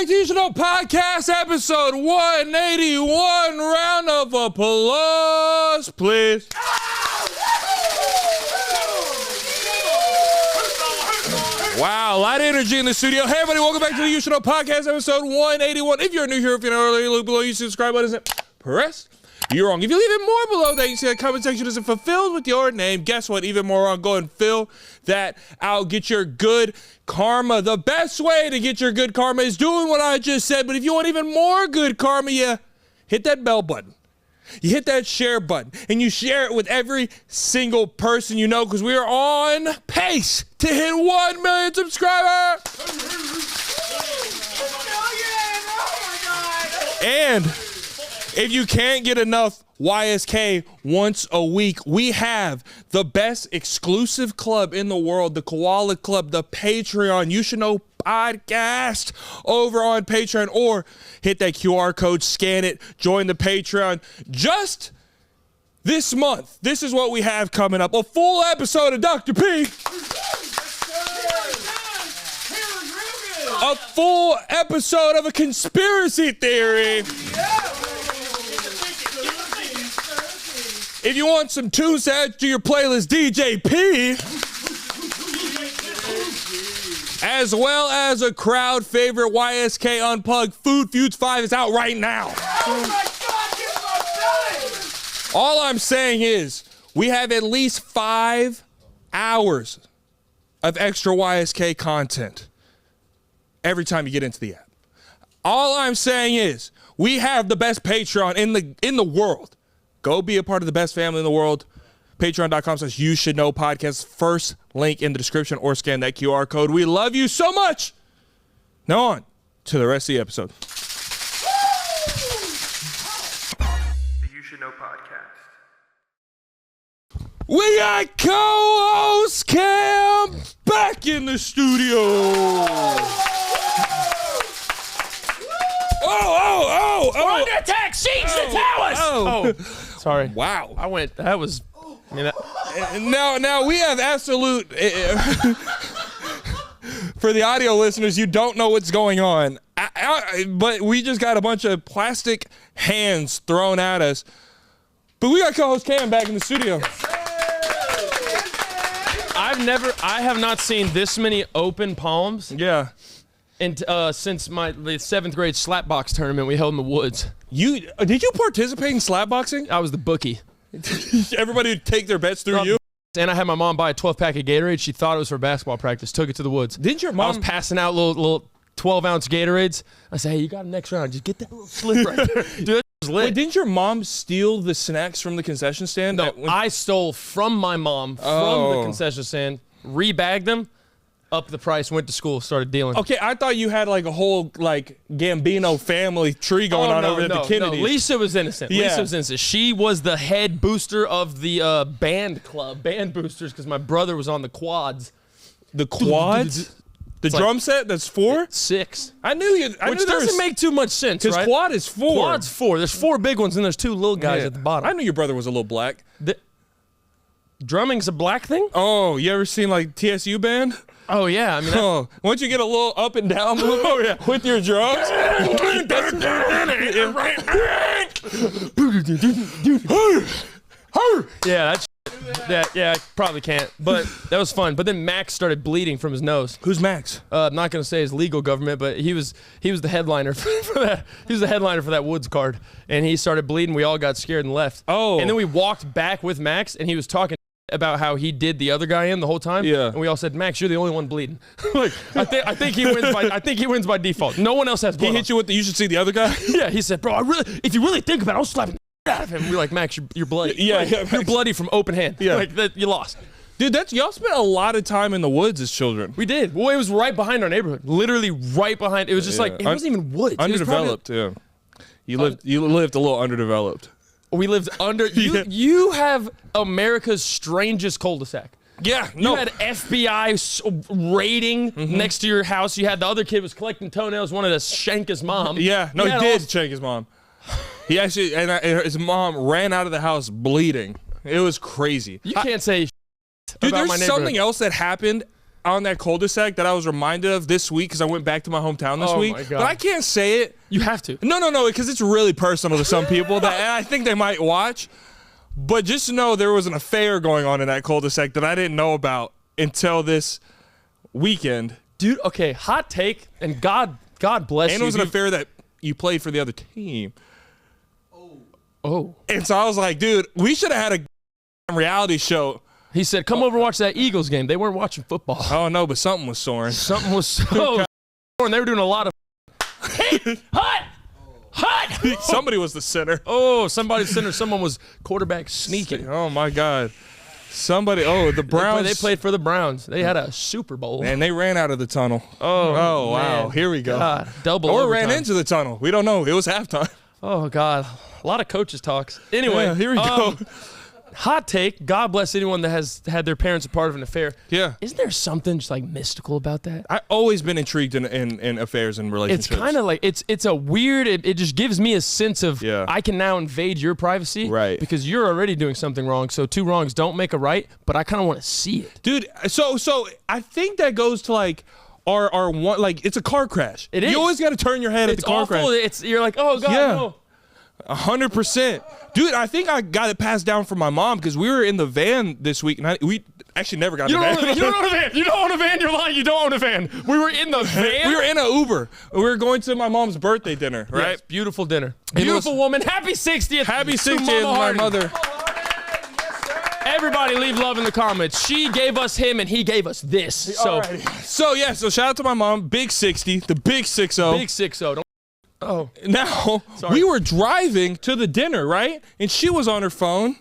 back to YouShouldKnow podcast episode 181. Round of applause, please. Wow, a lot of energy in the studio. Hey, everybody, welcome back to the YouShouldKnow podcast episode 181. If you're new here, if you're not already, look below, you see the subscribe button. Press. You're wrong. If you leave it more below that, you see that comment section isn't fulfilled with your name. Guess what? Even more wrong. Go and fill that out. Get your good karma. The best way to get your good karma is doing what I just said. But if you want even more good karma, you hit that bell button. You hit that share button. And you share it with every single person you know, because we are on pace to hit 1 million subscribers. And if you can't get enough YSK once a week, we have the best exclusive club in the world, the Koala Club, the Patreon. You should know podcast over on Patreon, or hit that QR code, scan it, join the Patreon. Just this month, this is what we have coming up. A full episode of Dr. P. A full episode of a conspiracy theory. If you want some tunes to add to your playlist, DJ P, as well as a crowd favorite YSK Unplugged, Food Feuds 5 is out right now. Oh my God, all I'm saying is we have at least 5 hours of extra YSK content every time you get into the app. All I'm saying is we have the best Patreon in the world. Go be a part of the best family in the world. Patreon.com/YouShouldKnow podcast. First link in the description, or scan that QR code. We love you so much. Now on to the rest of the episode. The You Should Know podcast. We got co-host Cam back in the studio. We're under attack! Siege the towers! Sorry. Wow. I went, that was, I mean, Now we have absolute, for the audio listeners, you don't know what's going on, but we just got a bunch of plastic hands thrown at us. But we got co-host Cam back in the studio. I have not seen this many open palms. Yeah. And since the 7th grade slapbox tournament we held in the woods. Did you participate in slapboxing? I was the bookie. Everybody would take their bets through you? And I had my mom buy a 12-pack of Gatorade. She thought it was for basketball practice. Took it to the woods. Didn't your mom? I was passing out little 12-ounce Gatorades. I said, hey, you got a next round. Just get that little slip right there. Dude, that was lit. Wait, didn't your mom steal the snacks from the concession stand? No, I stole from my mom from the concession stand, rebagged them, upped the price, went to school, started dealing. Okay, I thought you had like a whole like Gambino family tree going on over at the Kennedys. No, Lisa was innocent. Yeah. Lisa was innocent. She was the head booster of the band boosters, because my brother was on the quads. The quads? The drum set that's 4? 6. I knew you. Which doesn't make too much sense, right? Because quad is 4. Quad's 4. There's 4 big ones and there's 2 little guys at the bottom. I knew your brother was a little black. Drumming's a black thing? Oh, you ever seen like TSU band? Oh yeah, I mean. Once you get a little up and down movement with your drums. Yeah, I probably can't. But that was fun. But then Max started bleeding from his nose. Who's Max? I'm not gonna say his legal government, but he was the headliner for that. He was the headliner for that Woods card, and he started bleeding. We all got scared and left. Oh. And then we walked back with Max, and he was talking about how he did the other guy in the whole time. Yeah. And we all said, Max, you're the only one bleeding. Like, I think he wins by by default. No one else has blood. He hit you with the you should see the other guy? Yeah, he said, bro, if you really think about it, I'll slap the out of him. We're like, Max, you're bloody. Yeah, you're bloody from open hand. Yeah. Like that, you lost. Dude, y'all spent a lot of time in the woods as children. We did. Well, it was right behind our neighborhood. Literally right behind. It was just like, it wasn't even woods. Underdeveloped, yeah. You lived a little underdeveloped. We lived under. You have America's strangest cul-de-sac. Yeah, You had FBI raiding next to your house. You had the other kid was collecting toenails, wanted to shank his mom. Yeah, no, he did shank his mom. He actually, and his mom ran out of the house bleeding. It was crazy. You can't say Dude, about there's my something else that happened on that cul-de-sac that I was reminded of this week because I went back to my hometown this week. My God. But I can't say it. You have to. No, because it's really personal to some people that and I think they might watch. But just know there was an affair going on in that cul-de-sac that I didn't know about until this weekend. Dude, okay, hot take, and God bless you. And it was an affair that you played for the other team. Oh. And so I was like, dude, we should have had a reality show. He said, come over and watch that Eagles game. They weren't watching football. Oh, no, but something was soaring. Something was so and they were doing a lot of hot. Somebody was the center. Oh, somebody's center. Someone was quarterback sneaking. Oh, my God. Somebody, the Browns. They played for the Browns. They had a Super Bowl. And they ran out of the tunnel. Oh, wow. man. Here we go. God, double Or overtime. ran into the tunnel. We don't know. It was halftime. Oh, God. A lot of coaches talks. Anyway, Yeah, here we go. Hot take. God bless anyone that has had their parents a part of an affair. Yeah. Isn't there something just like mystical about that? I've always been intrigued in affairs and relationships. It's kind of like it's a weird. It just gives me a sense of I can now invade your privacy, Right. Because you're already doing something wrong. So two wrongs don't make a right. But I kind of want to see it, dude. So I think that goes to like our one, like it's a car crash. It is. You always got to turn your head at It's the car awful. crash. You're like, oh God, Yeah. no. 100%, dude. I think I got it passed down from my mom because we were in the van this week, and we actually never got in the van. You don't own a van. You don't own a van. You're lying. You don't own a van. We were in the van. We were in an Uber. We were going to my mom's birthday dinner, right? Yes, beautiful dinner. And Beautiful woman. Happy 60th. Happy to 60th, Mama my Harden. mother. Everybody leave love in the comments. She gave us him and he gave us this. So So shout out to my mom, Big 60, the Big 60. big 6-0. Don't. Oh. Now, we were driving to the dinner, right? And she was on her phone.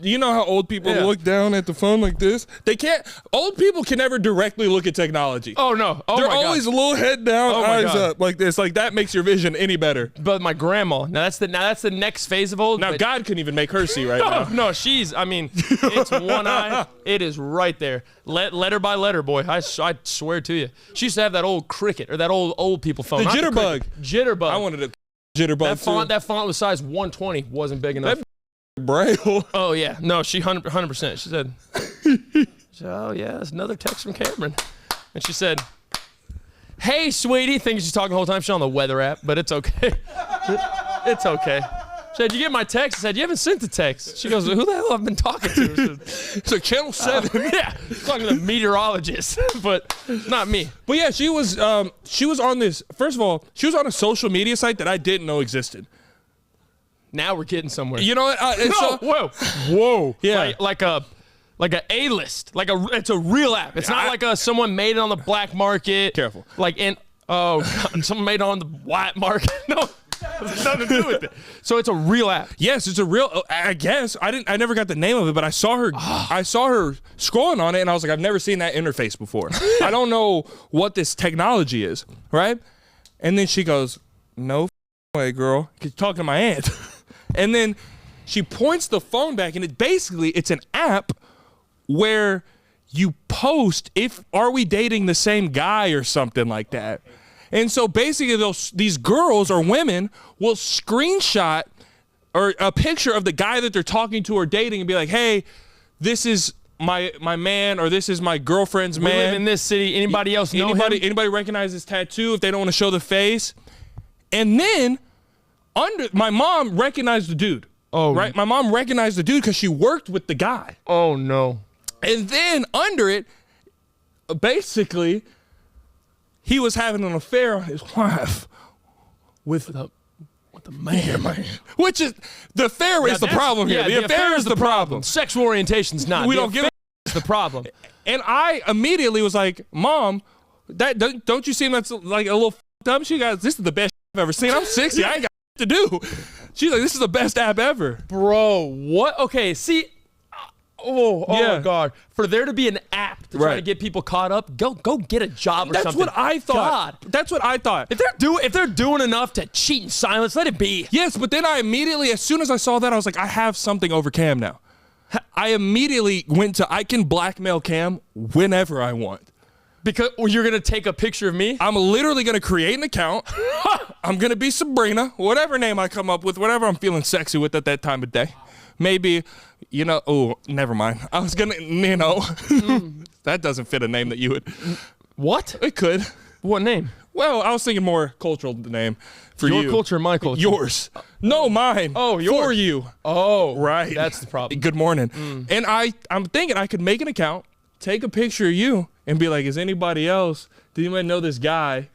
You know how old people look down at the phone like this? They can't. Old people can never directly look at technology. Oh no. Oh They're my God. always a little head down, Oh my eyes God. up like this. Like that makes your vision any better. But my grandma. Now that's the next phase of old. Now but- God couldn't even make her see right now. No, she's. I mean, it's one eye. It is right there. Letter by letter, boy. I swear to you. She used to have that old Cricket or that old people phone. The Not jitterbug. Cricket. Jitterbug. I wanted a jitterbug That font was size 120. Wasn't big enough. That Braille. Oh yeah, no, she 100%. She said, "Oh yeah, that's another text from Cameron," and she said, "Hey, sweetie," thinking she's talking the whole time. She's on the weather app, but it's okay. It's okay. She said, "You get my text?" I said, "You haven't sent the text." She goes, "Who the hell have I been talking to?" I said, It's like Channel 7. yeah, talking to the meteorologist, but not me. But yeah, she was on this. First of all, she was on a social media site that I didn't know existed. Now we're getting somewhere. You know what? Whoa, Yeah. like a A-list, it's a real app. It's not like someone made it on the black market. Careful. Like someone made it on the white market. No, it has nothing to do with it. So it's a real app. Yes, it's a real. I guess I never got the name of it, but I saw her. I saw her scrolling on it, and I was like, I've never seen that interface before. I don't know what this technology is, right? And then she goes, "No way, girl," she's talking to my aunt. And then she points the phone back, and it's an app where you post are we dating the same guy or something like that. And so basically these girls or women will screenshot or a picture of the guy that they're talking to or dating and be like, "Hey, this is my man," or "This is my girlfriend's We man. live in this city. Anybody else know him? Anybody recognize his tattoo if they don't want to show the face?" And then my mom recognized the dude. Oh, right. My mom recognized the dude because she worked with the guy. Oh no. And then under it, basically, he was having an affair on his wife with the man. Which is the affair is the problem here. The affair is the problem. Sexual orientation's not. We The don't give affair is the problem. And I immediately was like, "Mom, don't you seem that's like a little f***ed up?" She goes, "This is the best I've ever seen. I'm 60. I ain't got to do." She's like, "This is the best app ever." Bro, what? Okay, see. Oh Yeah. my God! For there to be an app to try Right. to get people caught up, go get a job or That's something. what I thought. God. That's what I thought. If they're doing enough to cheat in silence, let it be. Yes, but then I immediately, as soon as I saw that, I was like, I have something over Cam now. I immediately went to, I can blackmail Cam whenever I want. Because you're gonna take a picture of me. I'm literally going to create an account. I'm going to be Sabrina, whatever name I come up with, whatever I'm feeling sexy with at that time of day. maybe, oh, never mind. I was gonna, that doesn't fit a name that you would. What? It could. What name? Well, I was thinking more cultural name for you. Your culture or my culture? Yours. No, mine. Oh, yours. For you. Oh, right. That's the problem. Good morning. And I'm thinking I could make an account, take a picture of you, and be like, is anybody else? Do anybody know this guy?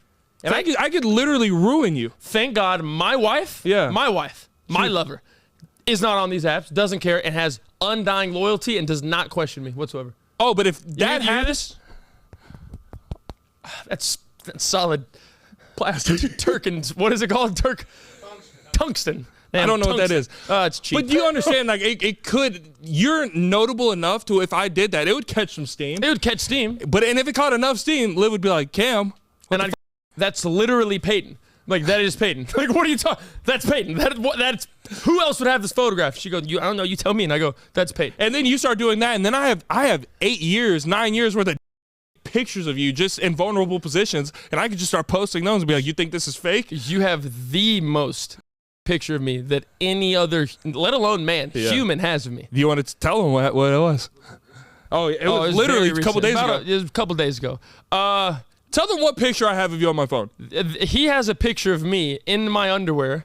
And I could literally ruin you. Thank God my wife, my lover, is not on these apps, doesn't care, and has undying loyalty and does not question me whatsoever. Oh, but if That happens, that's solid plastic. Turkins. What is it called? Tungsten. Damn, I don't know what that is. It's cheap. But you understand, like, it could, you're notable enough to, if I did that, it would catch some steam. It would catch steam. And if it caught enough steam, Liv would be like, Cam. And that's literally Peyton. Like, that is Peyton. Like, what are you talking? That's Peyton. That's who else would have this photograph? She goes, I don't know. You tell me. And I go, that's Peyton. And then you start doing that, and then I have 9 years worth of pictures of you just in vulnerable positions, and I could just start posting those and be like, you think this is fake? You have the most picture of me that any other, let alone man, human has of me. Do you want to tell them what it was? Oh, it was literally a couple days ago. It was a couple days ago. Tell them what picture I have of you on my phone. He has a picture of me in my underwear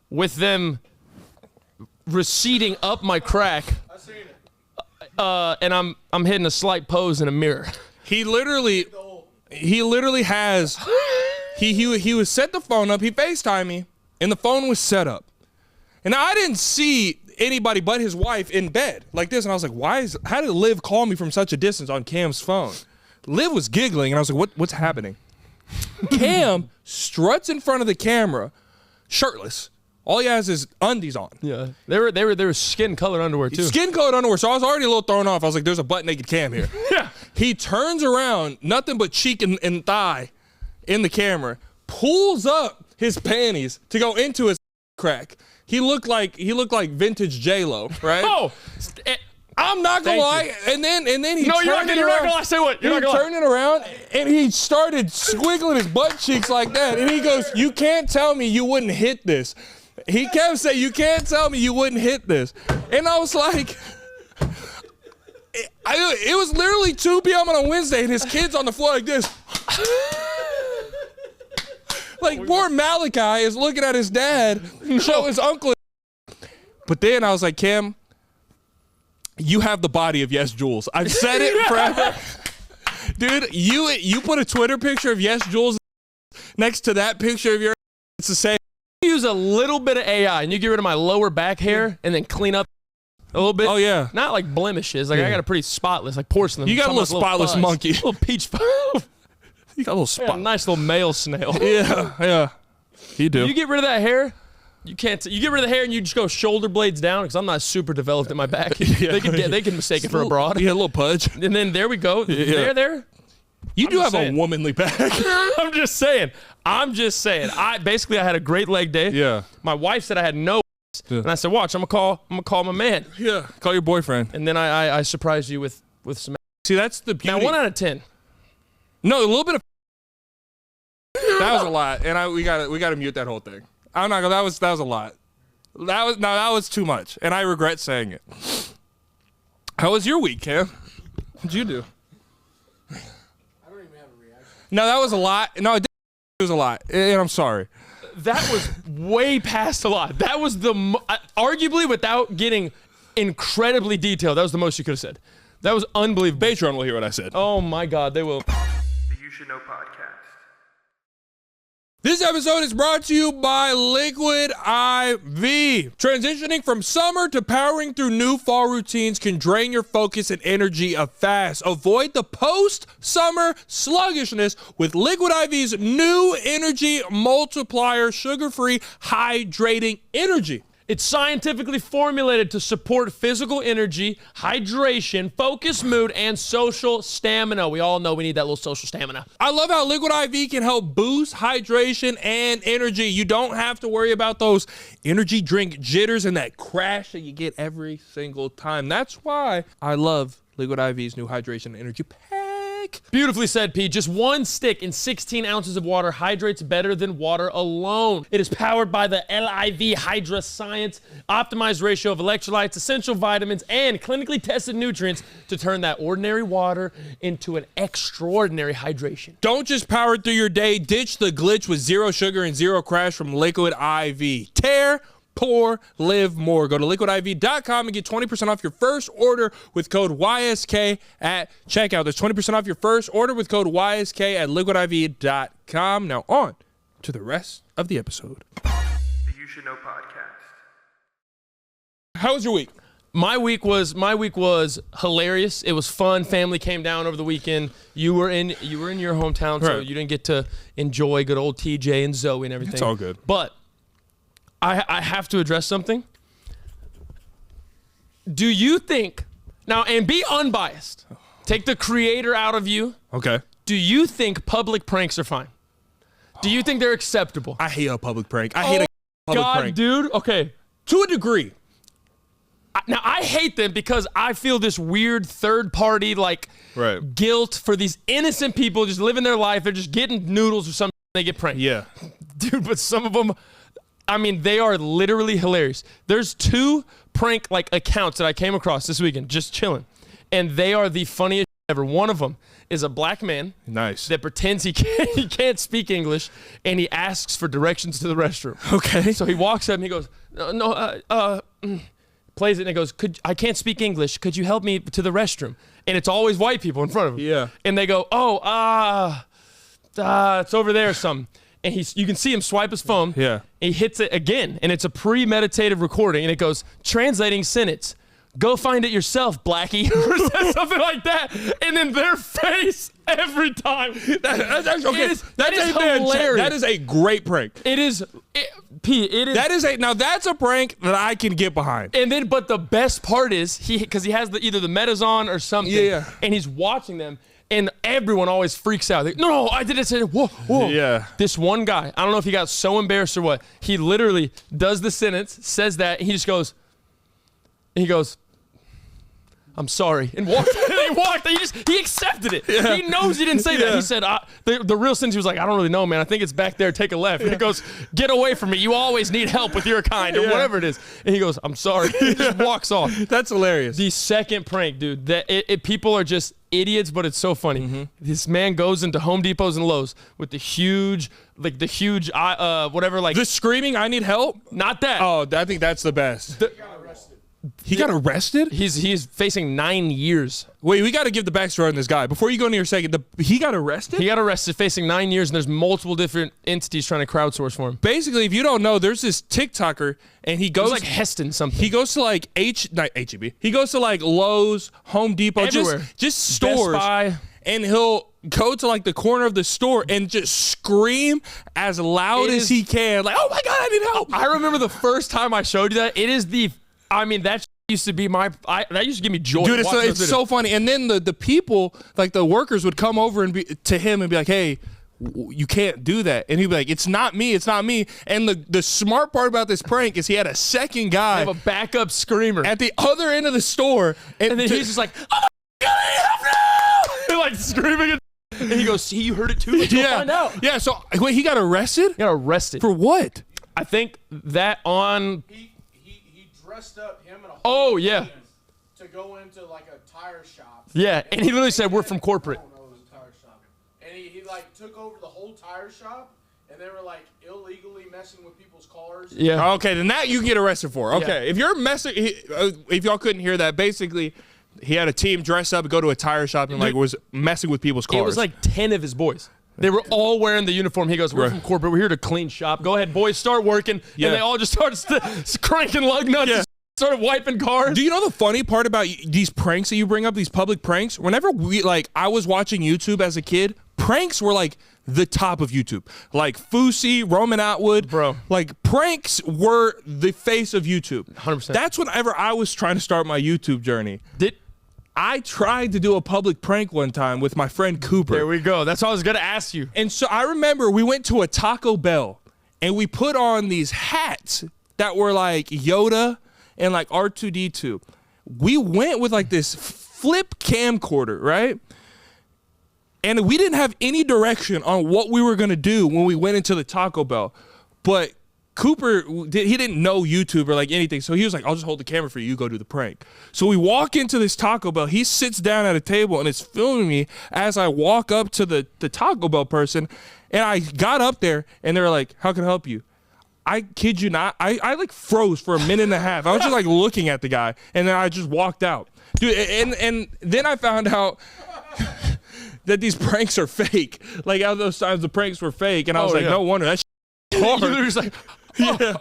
with them receding up my crack. I seen it. And I'm hitting a slight pose in a mirror. He literally has, he was set the phone up, he FaceTimed me, and the phone was set up. And I didn't see anybody but his wife in bed like this, and I was like, how did Liv call me from such a distance on Cam's phone? Liv was giggling, and I was like, what's happening? Cam struts in front of the camera, shirtless. All he has is undies on. Yeah, they were skin-colored underwear too. Skin-colored underwear, so I was already a little thrown off. I was like, there's a butt-naked Cam here. Yeah. He turns around, nothing but cheek and thigh in the camera, pulls up his panties to go into his crack. He looked like vintage J-Lo, right? Oh, I'm not gonna lie. And then he no, you're not gonna lie. Say what? You're not gonna turn it around, and he started squiggling his butt cheeks like that. And he goes, "You can't tell me you wouldn't hit this." He kept saying, "You can't tell me you wouldn't hit this," and I was like, it was literally 2 p.m. on a Wednesday, and his kid's on the floor like this. Like, poor Malachi is looking at his dad show his uncle. But then I was like, Cam, you have the body of Yes Jules. I've said it forever. Dude, you put a Twitter picture of Yes Jules next to that picture of your, it's the same. Use a little bit of AI and you get rid of my lower back hair and then clean up a little bit. Oh, yeah. Not like blemishes. Like, I got a pretty spotless, like porcelain. You got a little spotless monkey. Little peach. You got a little spot. A nice little male snail. Yeah. You do. You get rid of that hair, you can't. You get rid of the hair and you just go shoulder blades down because I'm not super developed in my back. They can mistake it for a broad. Yeah, a little pudge. And then there we go. Yeah. There. You do have a womanly back. I'm just saying. I had a great leg day. Yeah. My wife said I had no. Yeah. And I said, watch, I'm gonna call my man. Yeah. Call your boyfriend. And then I surprised you with some. See, that's the beauty. Now 1 out of 10. No, a little bit of. That was a lot, and we gotta mute that whole thing. I'm not gonna. That was a lot. That was too much, and I regret saying it. How was your week, Cam? What'd you do? I don't even have a reaction. No, that was a lot. No, it was a lot, and I'm sorry. That was way past a lot. That was arguably, without getting incredibly detailed, that was the most you could have said. That was unbelievable. Patreon will hear what I said. Oh my God, they will. The You Should Know podcast. This episode is brought to you by Liquid IV. Transitioning from summer to powering through new fall routines can drain your focus and energy fast. Avoid the post-summer sluggishness with Liquid IV's new energy multiplier, sugar-free, hydrating energy. It's scientifically formulated to support physical energy, hydration, focus, mood, and social stamina. We all know we need that little social stamina. I love how Liquid IV can help boost hydration and energy. You don't have to worry about those energy drink jitters and that crash that you get every single time. That's why I love Liquid IV's new hydration and energy pack. Beautifully said, P. Just one stick in 16 ounces of water hydrates better than water alone. It is powered by the LIV Hydra Science, optimized ratio of electrolytes, essential vitamins, and clinically tested nutrients to turn that ordinary water into an extraordinary hydration. Don't just power through your day. Ditch the glitch with zero sugar and zero crash from Liquid IV. Tear, pour, live more. Go to liquidiv.com and get 20% off your first order with code YSK at checkout. There's 20% off your first order with code YSK at liquidiv.com. Now on to the rest of the episode. The You Should Know podcast. How was your week? My week was hilarious. It was fun. Family came down over the weekend. You were in your hometown, so Right. you didn't get to enjoy good old TJ and Zoe and everything. It's all good. But I have to address something. Do you think now, and be unbiased, take the creator out of you. Okay. Do you think public pranks are fine? Do you think they're acceptable? I hate a public prank. I hate a public God, prank. dude. Okay. To a degree. Now, I hate them because I feel this weird third-party, like, Right. guilt for these innocent people just living their life. They're just getting noodles or something. They get pranked. Yeah. Dude, but some of them, I mean, they are literally hilarious. There's 2 prank, like, accounts that I came across this weekend, just chilling. And they are the funniest ever. One of them is a black man Nice. that pretends he can't speak English, and he asks for directions to the restroom. Okay. So he walks up and he goes, plays it and he goes, I can't speak English. Could you help me to the restroom? And it's always white people in front of him. Yeah. And they go, it's over there or something. And you can see him swipe his phone. Yeah. And he hits it again, and it's a premeditated recording, and it goes, translating sentence. Go find it yourself, Blackie, or says something like that. And then their face every time. That's actually, okay. That is hilarious. That is a great prank. It is. That is now that's a prank that I can get behind. And then, but the best part is because he has either the metas on or something. Yeah. And he's watching them, and everyone always freaks out. No, I didn't say whoa, whoa. Yeah. This one guy, I don't know if he got so embarrassed or what. He literally does the sentence, says that, and he just goes. He goes, I'm sorry, and walked. He accepted it. Yeah. He knows he didn't say that. Yeah. He said the real sentence. He was like, I don't really know, man. I think it's back there. Take a left. And he goes, get away from me. You always need help with your kind, or whatever it is. And he goes, I'm sorry. He just walks off. That's hilarious. The second prank, dude. That people are just idiots, but it's so funny. Mm-hmm. This man goes into Home Depots and Lowe's with the huge, whatever, like The screaming, I need help. not that. Oh, I think that's the best. He got arrested? He's facing 9 years. Wait, we got to give the backstory on this guy. Before you go into your second, he got arrested? He got arrested, facing 9 years, and there's multiple different entities trying to crowdsource for him. Basically, if you don't know, there's this TikToker, and he It goes was like Heston something. He goes to like not HEB. He goes to like Lowe's, Home Depot, Everywhere. just stores. Best Buy. And he'll go to like the corner of the store and just scream as loud It as is- he can. Like, oh my God, I need help. I remember the first time I showed you that. It is that used to be that used to give me joy. Dude, it's watching those so videos. funny. And then the people, like the workers, would come over and be to him and be like, hey, you can't do that. And he'd be like, it's not me. And the smart part about this prank is he had a second guy They have a backup screamer. at the other end of the store. And then he's just like, oh my God, I need help now! Like screaming. And he goes, see, you heard it too? Let's go find out. Yeah, so wait, he got arrested? He got arrested. For what? I think that on... He dressed up him and a Oh, whole yeah. team to go into like a tire shop. Yeah, and he literally said, we're from corporate. I don't know, it was a tire shop. And he like took over the whole tire shop, and they were like illegally messing with people's cars. Yeah. Okay, then that you can get arrested for. Okay, Yeah. if you're messing, if y'all couldn't hear that, basically, he had a team dress up and go to a tire shop and like was messing with people's cars. It was like 10 of his boys. They were all wearing the uniform. He goes, we're Right. from corporate. We're here to clean shop. Go ahead, boys, start working. Yeah. And they all just started cranking lug nuts. Yeah. Started wiping cars. Do you know the funny part about these pranks that you bring up, these public pranks? Whenever I was watching YouTube as a kid, pranks were like the top of YouTube. Like Fousey, Roman Atwood. Bro. Like pranks were the face of YouTube. 100%. That's whenever I was trying to start my YouTube journey. I tried to do a public prank one time with my friend Cooper. There we go. That's what I was going to ask you. And so I remember we went to a Taco Bell and we put on these hats that were like Yoda and like R2-D2. We went with like this flip camcorder, right? And we didn't have any direction on what we were going to do when we went into the Taco Bell. But Cooper, he didn't know YouTube or like anything. So he was like, I'll just hold the camera for you. You go do the prank. So we walk into this Taco Bell. He sits down at a table and is filming me as I walk up to the Taco Bell person. And I got up there and they were like, how can I help you? I kid you not. I like froze for a minute and a half. I was just like looking at the guy and then I just walked out. Dude, and then I found out that these pranks are fake. Like, out of those times, the pranks were fake. And I was like, no wonder. That's hard. You were just like, Yeah.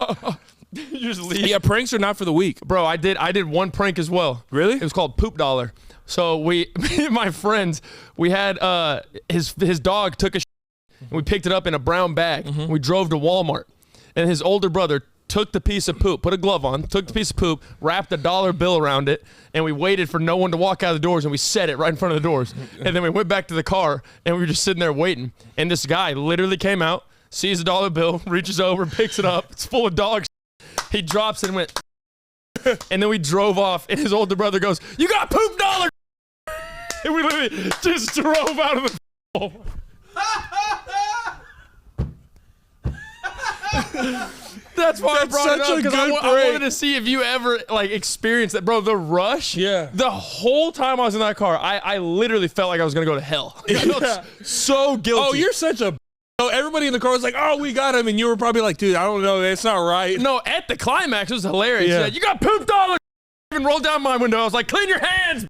you just leave. Yeah, pranks are not for the weak. Bro, I did one prank as well. Really? It was called Poop Dollar. So me and my friends, we had his dog took a and we picked it up in a brown bag. We drove to Walmart. And his older brother took the piece of poop, put a glove on, took the piece of poop, wrapped a dollar bill around it, and we waited for no one to walk out of the doors, and we set it right in front of the doors. And then we went back to the car, and we were just sitting there waiting. And this guy literally came out, sees the dollar bill, reaches over, picks it up. It's full of dog shit. He drops it and went, and then we drove off, and his older brother goes, you got poop dollar! And we literally just drove out of the That's why I brought it up, because I wanted to see if you ever like experienced that, bro. The rush, Yeah. The whole time I was in that car, I literally felt like I was gonna go to hell. I felt so guilty. Oh, you're such a. Oh, everybody in the car was like, "Oh, we got him," and you were probably like, "Dude, I don't know, it's not right." No, at the climax, it was hilarious. Yeah. He said, you got poop dollar. Even rolled down my window. I was like, clean your hands.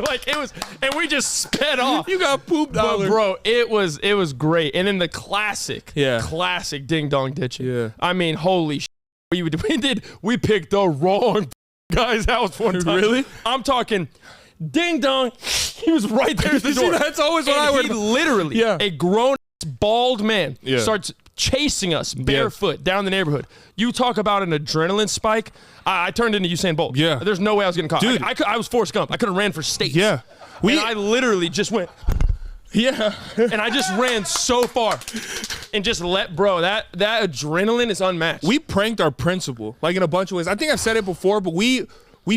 Like, it was, and we just sped off. You got poop dollar. But bro, it was great. And then the classic ding dong ditching. Yeah. I mean, holy shit. We picked the wrong guy's house one time. Really? I'm talking ding dong. He was right there at the door. That's always what I would. He literally, a grown bald man starts chasing us barefoot down the neighborhood. You talk about an adrenaline spike. I turned into Usain Bolt. Yeah. There's no way I was getting caught. Dude. I was Forrest Gump. I could have ran for states. Yeah. And I literally just went, Yeah. and I just ran so far and just that adrenaline is unmatched. We pranked our principal, like, in a bunch of ways. I think I've said it before, but we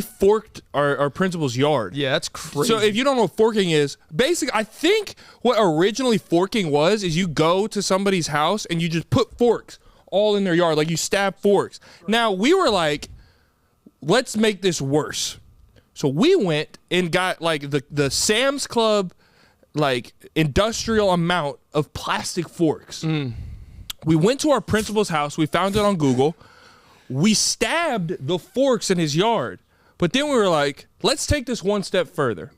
forked our principal's yard. Yeah, that's crazy. So if you don't know what forking is, basically, I think what originally forking was is you go to somebody's house and you just put forks all in their yard, like you stab forks. Now, we were like, let's make this worse. So we went and got like the Sam's Club, like, industrial amount of plastic forks. We went to our principal's house. We found it on Google. We stabbed the forks in his yard. But then we were like, let's take this one step further.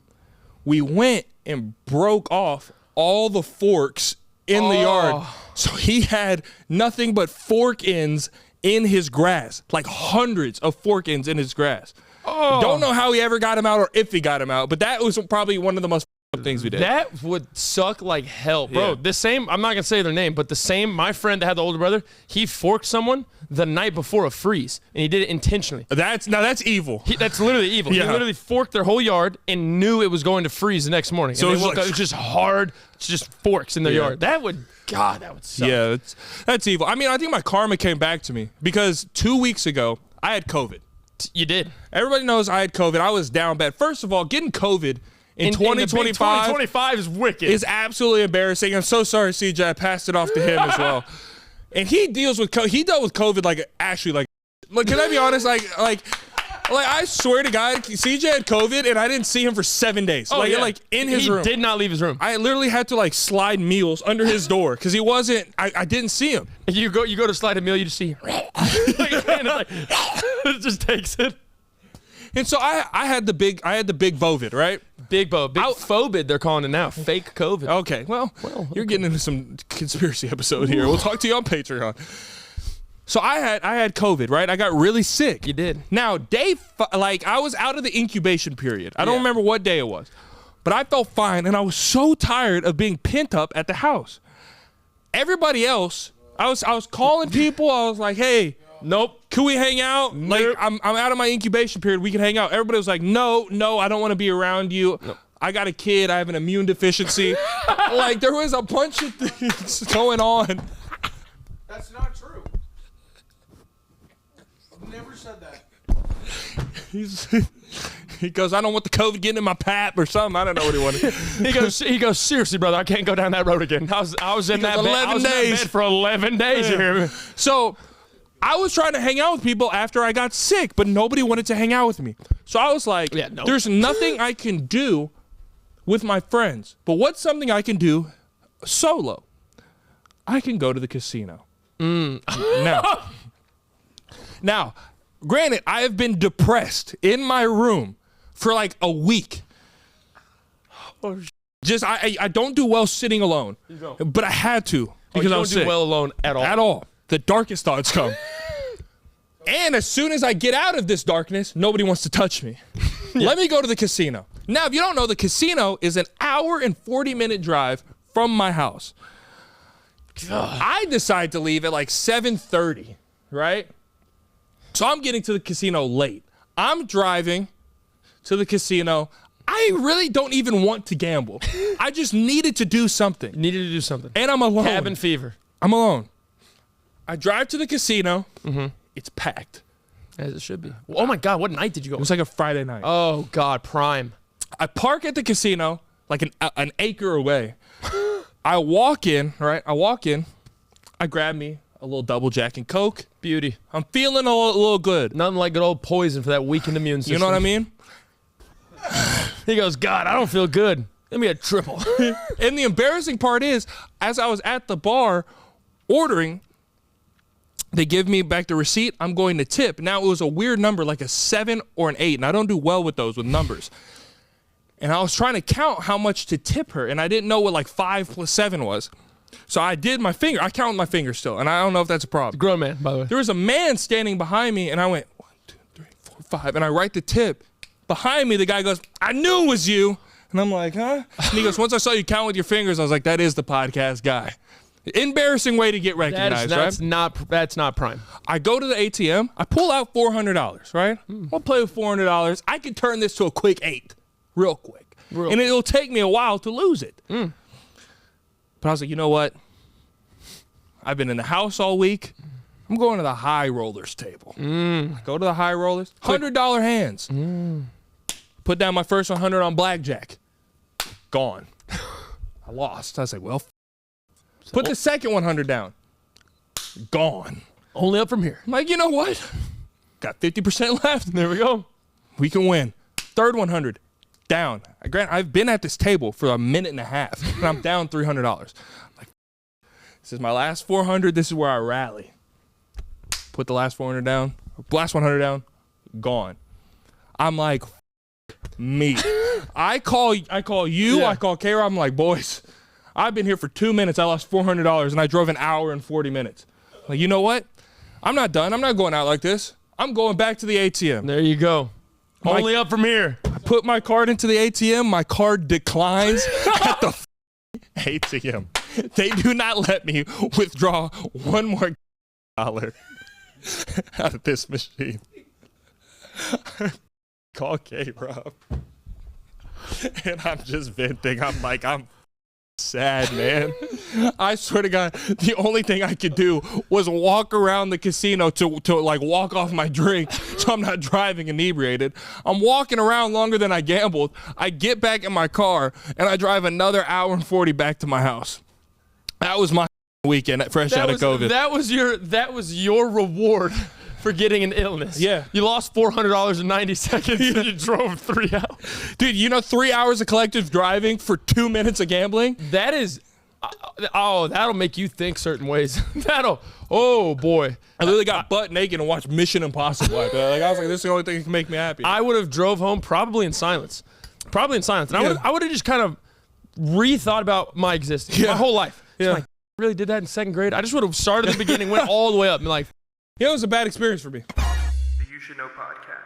We went and broke off all the forks in the yard. So he had nothing but fork ends in his grass, like hundreds of fork ends in his grass. Don't know how he ever got him out or if he got him out, but that was probably one of the most things we did. That would suck like hell, bro. Yeah. The same, I'm not gonna say their name, but my friend that had the older brother, he forked someone the night before a freeze, and he did it intentionally. That's evil. That's literally evil. Yeah. He literally forked their whole yard and knew it was going to freeze the next morning. So and it was it was just hard, just forks in their yard. That would suck. Yeah, that's evil. I mean, I think my karma came back to me because 2 weeks ago, I had COVID. You did. Everybody knows I had COVID. I was down bad. First of all, getting COVID in 2025 is wicked. is absolutely embarrassing. I'm so sorry, CJ. I passed it off to him as well. And he dealt with COVID like actually like can I be honest? Like I swear to God, CJ had COVID and I didn't see him for 7 days. Like in his room. He did not leave his room. I literally had to like slide meals under his door because he wasn't. I didn't see him. You go to slide a meal, you just see it just takes it. And so I had the big Vovid, right? Big Phobid, they're calling it now. Fake COVID. Okay, well, you're getting into some conspiracy episode here. We'll talk to you on Patreon. So I had COVID, right? I got really sick. You did. Now, I was out of the incubation period. I don't remember what day it was, but I felt fine, and I was so tired of being pent up at the house. Everybody else, I was calling people. I was like, hey. Nope. Can we hang out? Nope. Like, I'm out of my incubation period. We can hang out. Everybody was like, no, I don't want to be around you. Nope. I got a kid. I have an immune deficiency. Like, there was a bunch of things going on. That's not true. I've never said that. He goes, I don't want the COVID getting in my pap or something. I don't know what he wanted. He goes, seriously, brother, I can't go down that road again. I was in that bed. 11 days. For 11 days here. So I was trying to hang out with people after I got sick, but nobody wanted to hang out with me. So I was like, there's nothing I can do with my friends. But what's something I can do solo? I can go to the casino. Now, granted, I have been depressed in my room for like a week. I don't do well sitting alone, but I had to because I was sick. You don't do well alone at all. At all. The darkest thoughts come. And as soon as I get out of this darkness, nobody wants to touch me. Let me go to the casino. Now, if you don't know, the casino is an hour and 40-minute drive from my house. I decide to leave at like 7:30, right? So I'm getting to the casino late. I'm driving to the casino. I really don't even want to gamble. I just needed to do something. And I'm alone. Cabin fever. I'm alone. I drive to the casino. It's packed. As it should be. Oh my God, what night did you go? It was like a Friday night. Oh God, prime. I park at the casino like an acre away. I walk in, right? I grab me a little double Jack and Coke. Beauty. I'm feeling a little good. Nothing like good old poison for that weakened immune system. You know what I mean? He goes, God, I don't feel good. Give me a triple. And the embarrassing part is, as I was at the bar ordering, they give me back the receipt. I'm going to tip. Now, it was a weird number, like a 7 or an 8, and I don't do well with those, with numbers. And I was trying to count how much to tip her, and I didn't know what like 5 plus 7 was. So I did my finger. I count my finger still, and I don't know if that's a problem. Grown man, by the way. There was a man standing behind me, and I went 1, 2, 3, 4, 5, and I write the tip. Behind me, the guy goes, I knew it was you. And I'm like, huh? And he goes, once I saw you count with your fingers, I was like, that is the podcast guy. Embarrassing way to get recognized, right? That's not prime. I go to the ATM. I pull out $400, right? I'll play with $400. I can turn this to a quick 8 real quick. And it'll take me a while to lose it. But I was like, you know what? I've been in the house all week. I'm going to the high rollers table. I go to the high rollers. $100 hands. Put down my first 100 on blackjack. Gone. I lost. I was like, well, put the second 100 down. Gone. Only up from here. I'm like, you know what? Got 50% left. There we go. We can win. Third 100. Down. Grant, I've been at this table for a minute and a half, and I'm down $300. I'm like, this is my last 400. This is where I rally. Put the last 400 down. Last 100 down. Gone. I'm like, me. I call you. Yeah. I call K-Rob. I'm like, boys, I've been here for 2 minutes. I lost $400, and I drove an hour and 40 minutes. Like, you know what? I'm not done. I'm not going out like this. I'm going back to the ATM. There you go. Only up from here. I put my card into the ATM. My card declines at the ATM. They do not let me withdraw one more dollar out of this machine. Call K-Rob. And I'm just venting. I'm like, I'm sad, man. I swear to God, the only thing I could do was walk around the casino to like walk off my drink so I'm not driving inebriated. I'm walking around longer than I gambled. I get back in my car and I drive another hour and 40 back to my house. That was my weekend fresh out of COVID. That was your reward for getting an illness. Yeah. You lost $400 in 90 seconds and you drove 3 hours. Dude, you know 3 hours of collective driving for 2 minutes of gambling? That is, that'll make you think certain ways. Oh boy. I literally got butt naked and watched Mission Impossible. Like, I was like, this is the only thing that can make me happy. I would have drove home probably in silence. And I would have just kind of rethought about my existence, my whole life. Yeah. Like, I really did that in 2nd grade. I just would have started at the beginning, went all the way up and like, it was a bad experience for me. The You Should Know podcast.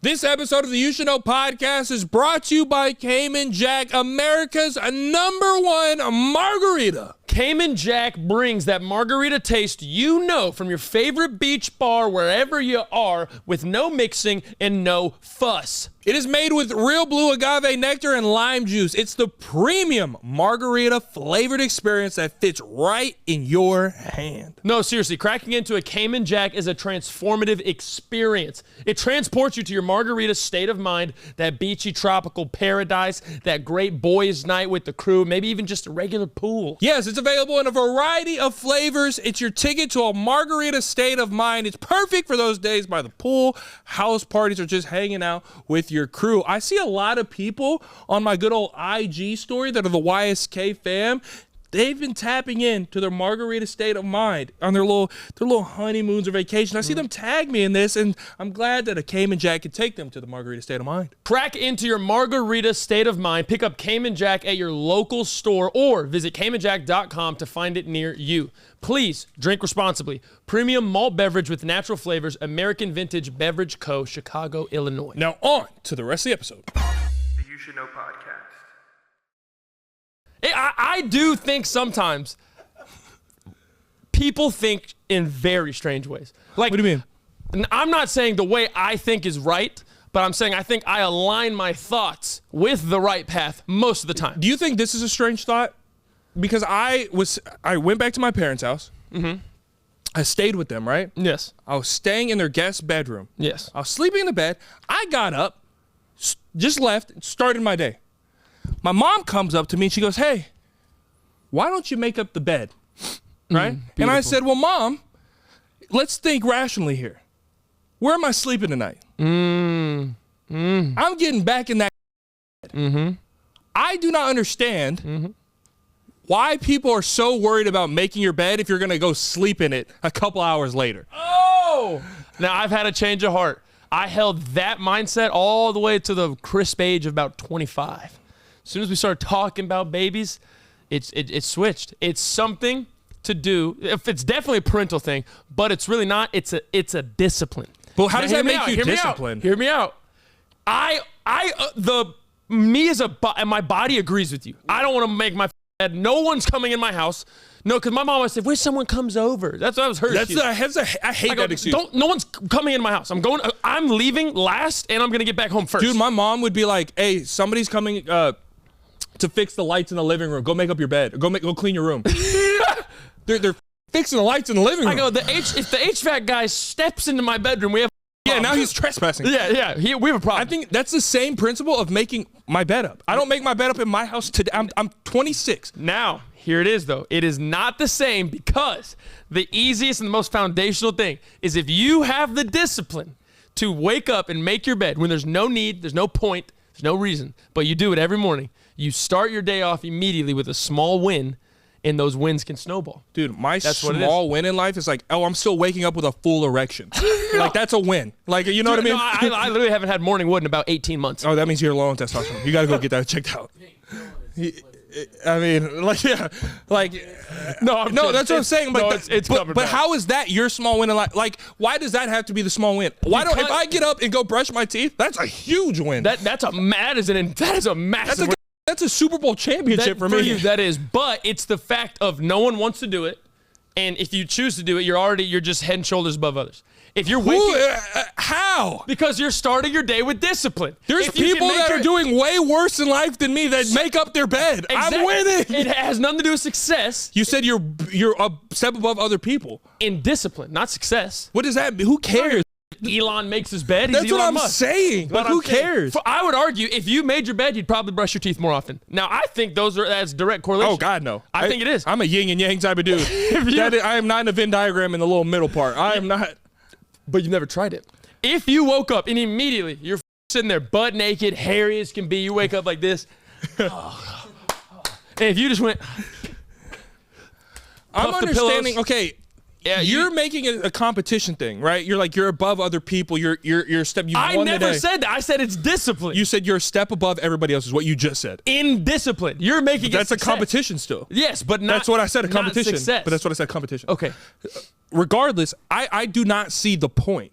This episode of the You Should Know podcast is brought to you by Cayman Jack, America's #1 margarita. Cayman Jack brings that margarita taste you know from your favorite beach bar wherever you are, with no mixing and no fuss. It is made with real blue agave nectar and lime juice. It's the premium margarita flavored experience that fits right in your hand. No, seriously, cracking into a Cayman Jack is a transformative experience. It transports you to your margarita state of mind, that beachy tropical paradise, that great boys' night with the crew, maybe even just a regular pool. Yes, it's available in a variety of flavors. It's your ticket to a margarita state of mind. It's perfect for those days by the pool, house parties, or just hanging out with your crew. I see a lot of people on my good old IG story that are the YSK fam. They've been tapping into their margarita state of mind on their little honeymoons or vacation. I see them tag me in this, and I'm glad that a Cayman Jack can take them to the margarita state of mind. Crack into your margarita state of mind. Pick up Cayman Jack at your local store or visit CaymanJack.com to find it near you. Please drink responsibly. Premium malt beverage with natural flavors. American Vintage Beverage Co., Chicago, Illinois. Now on to the rest of the episode. The You Should Know podcast. I do think sometimes people think in very strange ways. Like, What do you mean? I'm not saying the way I think is right, but I'm saying I think I align my thoughts with the right path most of the time. Do you think this is a strange thought? Because I went back to my parents' house. Mm-hmm. I stayed with them, right? Yes. I was staying in their guest bedroom. Yes. I was sleeping in the bed. I got up, just left, and started my day. My mom comes up to me and she goes, "Hey, why don't you make up the bed?" Right? And I said, "Well, Mom, let's think rationally here. Where am I sleeping tonight? I'm getting back in that bed. I do not understand why people are so worried about making your bed if you're going to go sleep in it a couple hours later." Oh! Now, I've had a change of heart. I held that mindset all the way to the crisp age of about 25. As soon as we started talking about babies, it switched. It's something to do. It's definitely a parental thing, but it's really not. It's a discipline. Well, how Now, does hear that me make out, you hear me out, disciplined? Hear me out. My body agrees with you. I don't want to make my bed. No one's coming in my house. No, because my mom always said, "Wish someone comes over." That was her excuse. I hate that excuse. No one's coming in my house. I'm leaving last, and I'm gonna get back home first. Dude, my mom would be like, "Hey, somebody's coming to fix the lights in the living room. Go make up your bed. Go clean your room." They're fixing the lights in the living room. I go, if the HVAC guy steps into my bedroom, we have now he's trespassing. Yeah, we have a problem. I think that's the same principle of making my bed up. I don't make my bed up in my house today. I'm 26. Now, here it is, though. It is not the same, because the easiest and the most foundational thing is if you have the discipline to wake up and make your bed when there's no need, there's no point, there's no reason, but you do it every morning. You start your day off immediately with a small win, and those wins can snowball. Dude, my small win in life is like, oh, I'm still waking up with a full erection. Like, that's a win. Like, you know what I mean? No, I literally haven't had morning wood in about 18 months. Oh, that means you're low on testosterone. You got to go get that checked out. I mean, like, yeah, like, no, that's what I'm saying. But, but how is that your small win in life? Like, why does that have to be the small win? Why don't, if I get up and go brush my teeth, that's a huge win. That is a massive win. That's a Super Bowl championship for me. You, that is, but it's the fact of no one wants to do it, and if you choose to do it, you're just head and shoulders above others. If you're waking, how? Because you're starting your day with discipline. There's people that are doing way worse in life than me that make up their bed. Exactly. I'm winning. It has nothing to do with success. You said you're a step above other people in discipline, not success. What does that mean? Who cares? Elon makes his bed. That's what I'm saying. But who cares? I would argue if you made your bed, you'd probably brush your teeth more often. Now, I think that's direct correlation. Oh, God, no. I think it is. I'm a yin and yang type of dude. I am not in a Venn diagram in the little middle part. I am not. But you've never tried it. If you woke up and immediately you're sitting there butt naked, hairy as can be, you wake up like this. And if you just went. I'm understanding. Okay. Yeah, you're making it a competition thing, right? You're like, you're above other people. You're a step. I never said that. I said it's discipline. You said you're a step above everybody else. Is what you just said. In discipline, you're making. That's a competition still. Yes, but not. That's what I said. A competition. Not success. But that's what I said. Competition. Okay. Regardless, I do not see the point.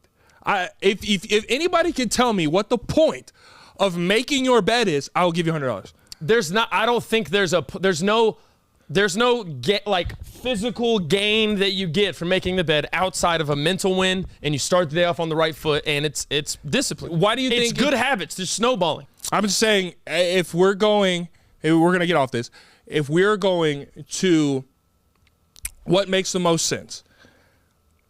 If anybody can tell me what the point of making your bed is, I'll give you $100. There's not. I don't think there's no. there's no physical gain that you get from making the bed outside of a mental win, and you start the day off on the right foot, and it's discipline. Why do you think it's good habits? There's snowballing. I'm just saying, if we're gonna get off this. If we're going to what makes the most sense,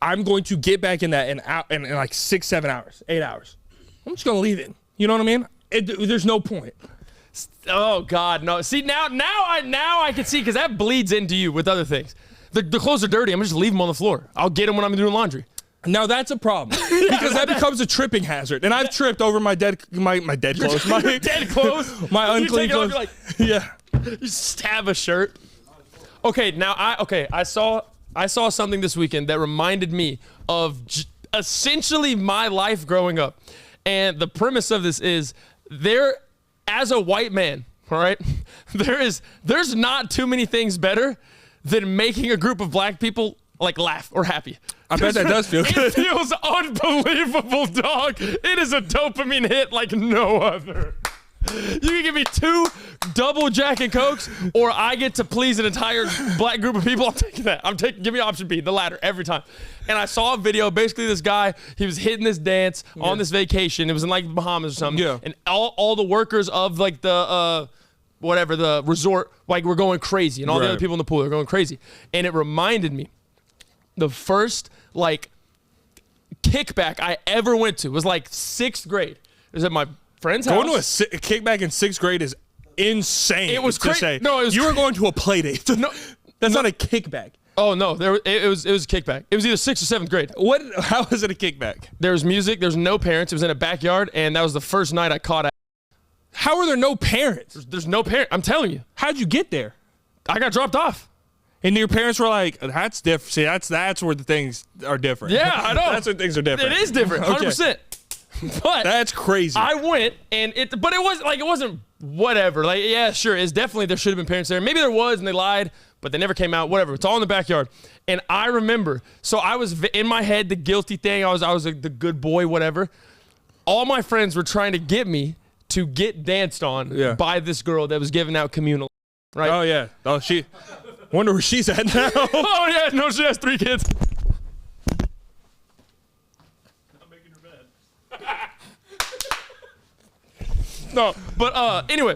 I'm going to get back in that in like 6, 7 hours, 8 hours. I'm just gonna leave it. You know what I mean? There's no point. Oh God, no. See now I can see, because that bleeds into you with other things. The clothes are dirty. I'm gonna just leave them on the floor. I'll get them when I'm doing laundry. Now that's a problem because that becomes a tripping hazard, and I've tripped over my dead clothes, my dead clothes, my unclean clothes. Yeah, you stab a shirt. Okay, now I saw something this weekend that reminded me of essentially my life growing up, and the premise of this is as a white man, all right, there's not too many things better than making a group of black people like laugh or happy. I bet that does feel good. It feels unbelievable, dog. It is a dopamine hit like no other. You can give me 2 double Jack and Cokes, or I get to please an entire black group of people. I'm taking that. Give me option B, the latter, every time. And I saw a video. Basically, this guy, he was hitting this dance on this vacation. It was in like the Bahamas or something. Yeah. And all the workers of like the the resort, like, were going crazy, and all the other people in the pool are going crazy. And it reminded me, the first kickback I ever went to was like 6th grade. It was at my friend's house. Going to a kickback in 6th grade is insane. It was crazy. No, it was. You were going to a play date. No, that's not a kickback. Oh no, it was a kickback. It was either 6th or 7th grade. How was it a kickback? There was music. There's no parents. It was in a backyard, and that was the first night I caught out. How are there no parents? There's no parent. I'm telling you. How'd you get there? I got dropped off. And your parents were like, "That's different." See, that's where the things are different. Yeah, I know. That's where things are different. It is different, 100%. But that's crazy. I went, and it wasn't whatever. Like, yeah, sure, it's definitely, there should have been parents there. Maybe there was, and they lied, but they never came out. Whatever. It's all in the backyard. And I remember, so I was in my head the guilty thing. I was the good boy, whatever. All my friends were trying to get me to get danced on by this girl that was giving out communal. Right? Oh yeah. Oh, she. Wonder where she's at now. Oh yeah, no, she has 3 kids. Not making her bed. No, but anyway,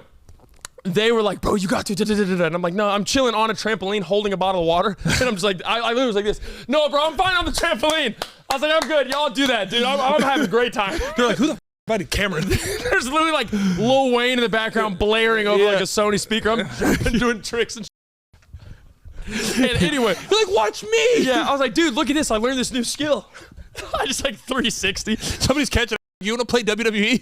they were like, "Bro, you got to," and I'm like, "No, I'm chilling on a trampoline holding a bottle of water," and I'm just like, I literally was like this. "No, bro, I'm fine on the trampoline." I was like, "I'm good. Y'all do that, dude. I'm having a great time." They're like, "Who the invited Cameron?" There's literally like Lil Wayne in the background blaring over like a Sony speaker. I'm doing tricks and shit. And anyway, you're like, "Watch me." Yeah, I was like, "Dude, look at this. I learned this new skill." I just like 360. Somebody's catching. You want to play WWE?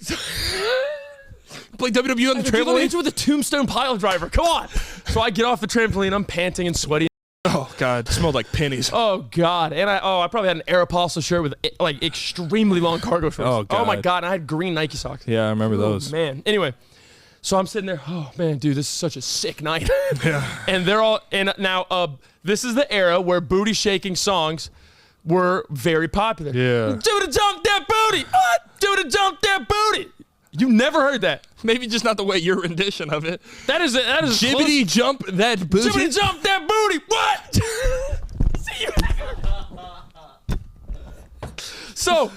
Play WWE on the trampoline? With a tombstone pile driver. Come on. So I get off the trampoline. I'm panting and sweaty. Oh God, it smelled like pennies. Oh God, and I probably had an Aeropostale shirt with like extremely long cargo shorts. Oh God. Oh my God, and I had green Nike socks. Yeah, I remember those. Man. Anyway. So I'm sitting there, oh man, dude, this is such a sick night. Yeah. And they're all, and now this is the era where booty shaking songs were very popular. Yeah. Do the jump that booty. What? Do the jump that booty. You never heard that. Maybe just not the way your rendition of it. That is Jibbity jump that booty. Jibbity jump that booty. What? See you. So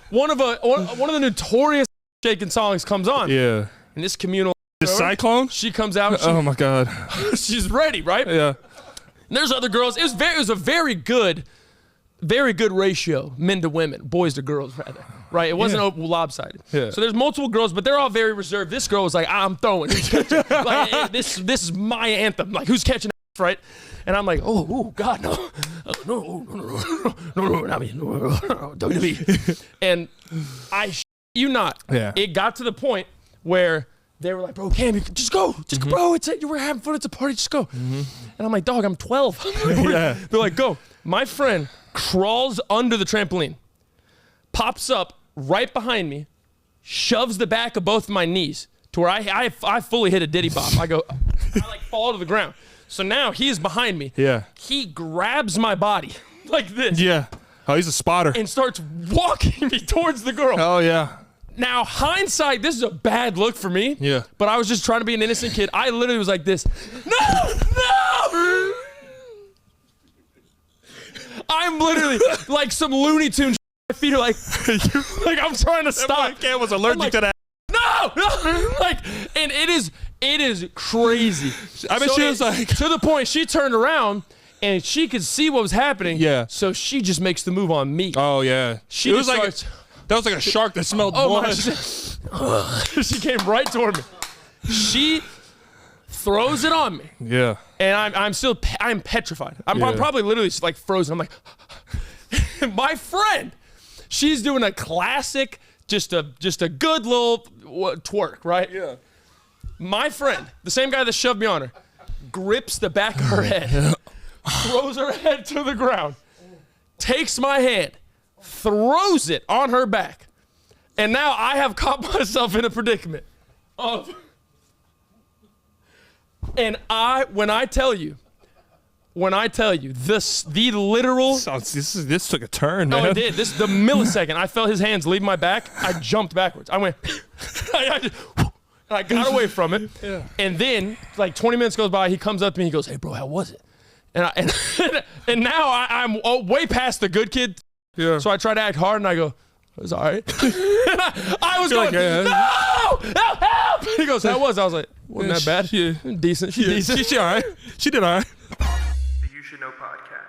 one of the notorious shaking songs comes on. Yeah. And this communal. The Cyclone? She comes out. Oh my God. She's ready, right? Yeah. And there's other girls. It was a very good ratio, men to women, boys to girls, rather. Right? It wasn't lopsided. Yeah. So there's multiple girls, but they're all very reserved. This girl was like, "I'm throwing." Like, this is my anthem. Like, who's catching it, right? And I'm like, oh God, no, not me, WWE. And you not. Yeah. It got to the point where they were like, "Bro, Cam, you just go, bro. You were having fun. It's a party. Just go." And I'm like, "Dog, I'm 12." Yeah. They're like, "Go." My friend crawls under the trampoline, pops up right behind me, shoves the back of both of my knees to where I fully hit a diddy bop. I like fall to the ground. So now he's behind me. Yeah. He grabs my body like this. Yeah. Oh, he's a spotter. And starts walking me towards the girl. Oh yeah. Now, hindsight, this is a bad look for me. Yeah. But I was just trying to be an innocent kid. I literally was like this. No! I'm literally like some Looney Tunes. My feet are like I'm trying to stop. Cam was allergic to that. No, like, and it is crazy. I bet she was like, to the point she turned around and she could see what was happening. Yeah. So she just makes the move on me. oh yeah, She it was just like that was like a shark that smelled blood. She came right toward me. She throws it on me. Yeah. And I'm petrified. I'm probably literally just like frozen. I'm like, my friend, she's doing a classic, just a good little twerk, right? Yeah. My friend, the same guy that shoved me on her, grips the back of her head, throws her head to the ground, takes my hand, throws it on her back, and now I have caught myself in a predicament of. And when I tell you, the literal. This took a turn, man. No, it did. The millisecond I felt his hands leave my back, I jumped backwards. I went, I got away from it. Yeah. And then, like 20 minutes goes by, he comes up to me, he goes, "Hey, bro, how was it?" And now I'm way past the good kid. Yeah. So I try to act hard, and I go, "It was all right." I was going, "No! Help! He goes, "How was it?" I was like, "Wasn't that bad? Decent. She decent. She all right. She did all right. The You Should Know podcast.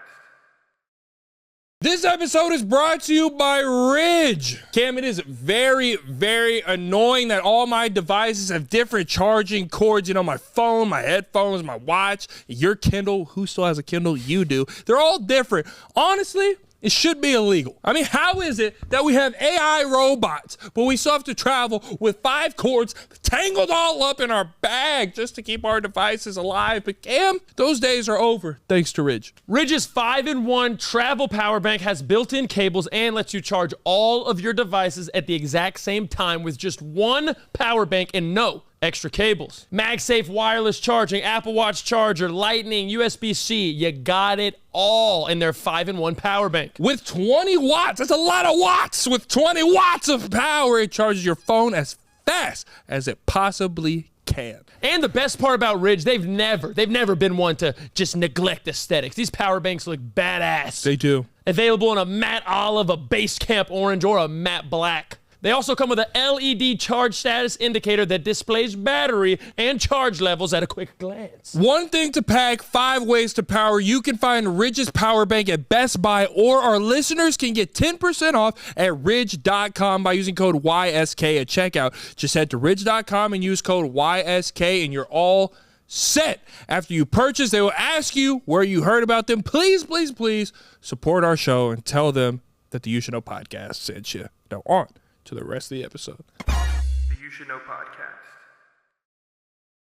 This episode is brought to you by Ridge. Cam, it is very, very annoying that all my devices have different charging cords. You know, my phone, my headphones, my watch, your Kindle. Who still has a Kindle? You do. They're all different. Honestly, it should be illegal. I mean, how is it that we have AI robots, but we still have to travel with 5 cords tangled all up in our bag just to keep our devices alive? But Cam, those days are over thanks to Ridge. Ridge's 5-in-1 travel power bank has built-in cables and lets you charge all of your devices at the exact same time with just one power bank and no extra cables. MagSafe wireless charging, Apple Watch charger, Lightning, USB-C, you got it all in their 5-in-1 power bank. With 20 watts, that's a lot of watts. With 20 watts of power, it charges your phone as fast as it possibly can. And the best part about Ridge, they've never been one to just neglect aesthetics. These power banks look badass. They do. Available in a matte olive, a base camp orange, or a matte black. They also come with a LED charge status indicator that displays battery and charge levels at a quick glance. One thing to pack, 5 ways to power. You can find Ridge's power bank at Best Buy, or our listeners can get 10% off at ridge.com by using code YSK at checkout. Just head to ridge.com and use code YSK and you're all set. After you purchase, they will ask you where you heard about them. Please, please, please support our show and tell them that the You Should Know podcast sent you. Now on to the rest of the episode. The You Should Know podcast.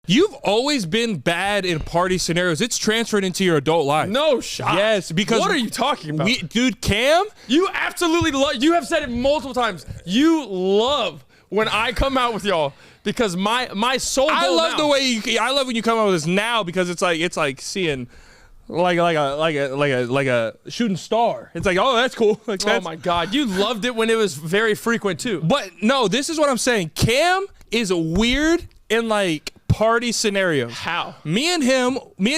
You've always been bad in party scenarios. It's transferred into your adult life. No shot. Yes, because what are you talking about? Dude, Cam, You absolutely love. You have said it multiple times. You love when I come out with y'all because my soul. I love now. the way I love when you come out with this now because it's like seeing like a shooting star. It's like, oh, that's cool. Like, Oh my God, you loved it when it was very frequent too. But no, this is what I'm saying. Cam is weird in like party scenarios. How? Me and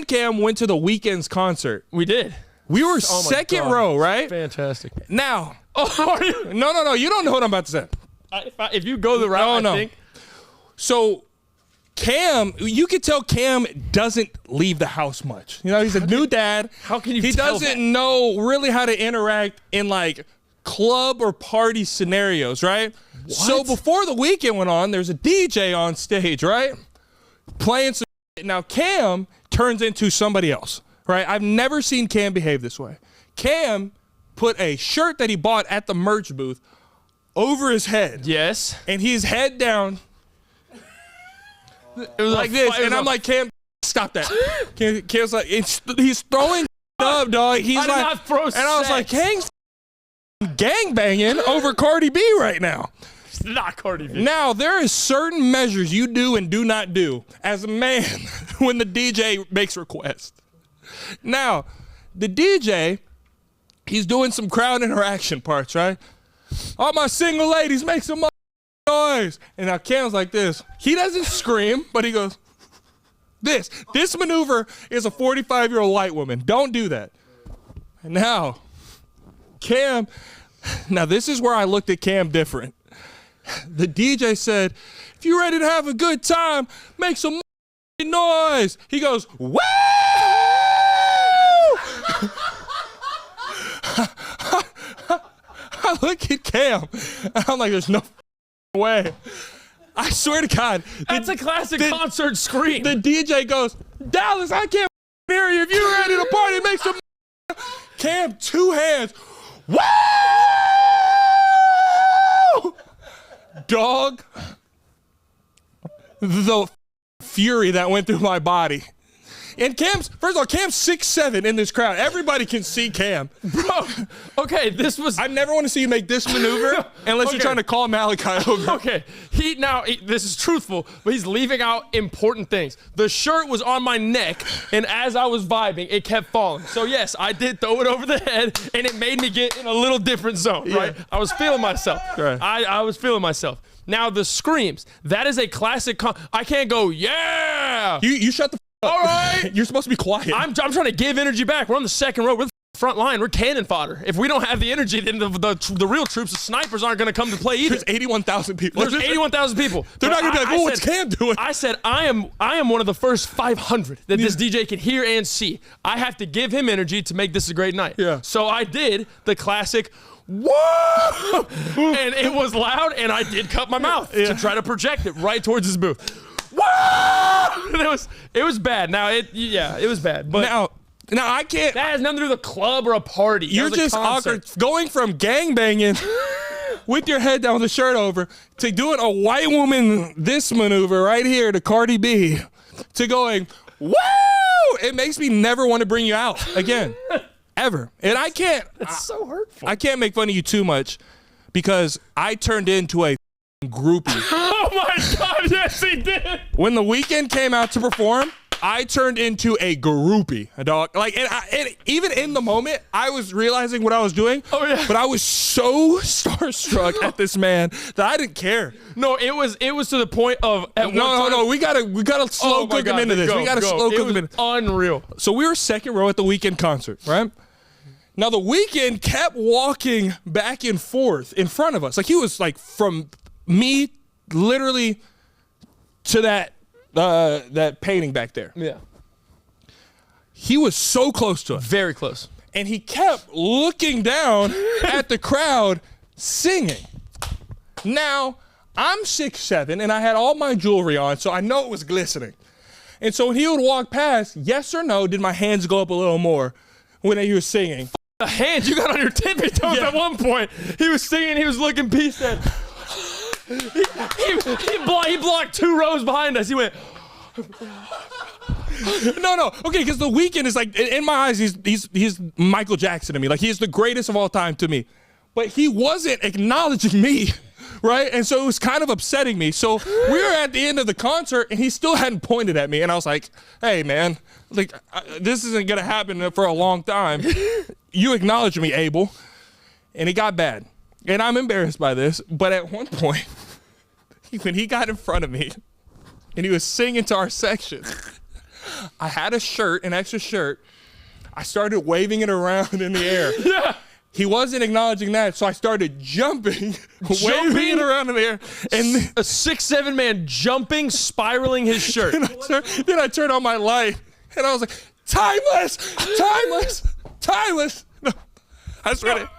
Cam went to the Weeknd's concert. We did. We were Oh my second God. row, right? Fantastic. Now, Oh, are you? no, you don't know what I'm about to say. If you go the route, No. I think. So Cam, you could tell Cam doesn't leave the house much. You know, he's a new dad. How can you He tell doesn't that? know really how to interact in like club or party scenarios, right? So before the weekend went on, there's a DJ on stage, right? Playing some shit. Now Cam turns into somebody else, right? I've never seen Cam behave this way. Cam put a shirt that he bought at the merch booth over his head. Yes. And he's head down It was like this, and I'm like, Cam, stop that. Cam's like, he's throwing up, dog. He's I did like, not throw and I was like, sex. Cam's gang banging over Cardi B right now. It's not Cardi B. Now there is certain measures you do and do not do as a man when the DJ makes requests. Now, the DJ, he's doing some crowd interaction parts, right? All my single ladies, make some noise. And now Cam's like this. He doesn't scream, but he goes, this. This maneuver is a 45-year-old white woman. Don't do that. And now, Cam, now this is where I looked at Cam different. The DJ said, if you're ready to have a good time, make some noise. He goes, woo! I look at Cam, and I'm like, there's no way. I swear to God. That's a classic concert scream. The DJ goes, Dallas, I can't hear you. If you're ready to party, make some Cam, 2 hands. Woo! Dog. The fury that went through my body. And Cam's, first of all, Cam's 6'7" in this crowd. Everybody can see Cam. Bro, okay, this was... I never want to see you make this maneuver unless you're trying to call Malachi over. Okay, this is truthful, but he's leaving out important things. The shirt was on my neck, and as I was vibing, it kept falling. So yes, I did throw it over the head, and it made me get in a little different zone, right? I was feeling myself. Right. I was feeling myself. Now, the screams, that is a classic... I can't go, yeah! You shut the up. All right! You're supposed to be quiet. I'm trying to give energy back. We're on the second row. We're the front line. We're cannon fodder. If we don't have the energy, then the real troops, the snipers, aren't going to come to play either. There's 81,000 people. There's 81,000 people. They're not going to be like, what's Cam doing? I said, I am one of the first 500 that this DJ can hear and see. I have to give him energy to make this a great night. Yeah. So I did the classic, whoa! And it was loud, and I did cut my mouth to try to project it right towards his booth. Whoa! And it was bad. Now, it was bad. But now I can't. that has nothing to do with a club or a party. You're just awkward. Going from gangbanging with your head down with the shirt over to doing a white woman this maneuver right here to Cardi B to going, woo! It makes me never want to bring you out again. Ever. And I can't. It's so hurtful. I can't make fun of you too much because I turned into a groupie. Oh my God, yes he did. When The Weeknd came out to perform, I turned into a groupie, a dog. Like, and even in the moment, I was realizing what I was doing. Oh yeah. But I was so starstruck at this man that I didn't care. No, it was to the point of No. We gotta slow cook him into this. We gotta slow cook him in. Unreal. So we were second row at The Weeknd concert, right? Now The Weeknd kept walking back and forth in front of us. Like he was like from me literally to that painting back there. Yeah. He was so close to us. Very close. And he kept looking down at the crowd singing. Now, I'm 6'7", and I had all my jewelry on, so I know it was glistening. And so when he would walk past, yes or no, did my hands go up a little more when he was singing? The hands you got on your tippy toes at one point. He was singing, he was looking peace then. He blocked 2 rows behind us. He went. No. Okay, because The Weeknd is like, in my eyes, he's Michael Jackson to me. Like, he's the greatest of all time to me. But he wasn't acknowledging me, right? And so it was kind of upsetting me. So we were at the end of the concert, and he still hadn't pointed at me. And I was like, hey, man, like, this isn't going to happen for a long time. You acknowledge me, Abel. And it got bad. And I'm embarrassed by this, but at one point, when he got in front of me and he was singing to our section, I had a shirt, an extra shirt. I started waving it around in the air. Yeah. He wasn't acknowledging that, so I started jumping, waving it around in the air. And a 6'7" man jumping, spiraling his shirt. Then I turned on my light, and I was like, timeless, timeless, timeless. No, I swear to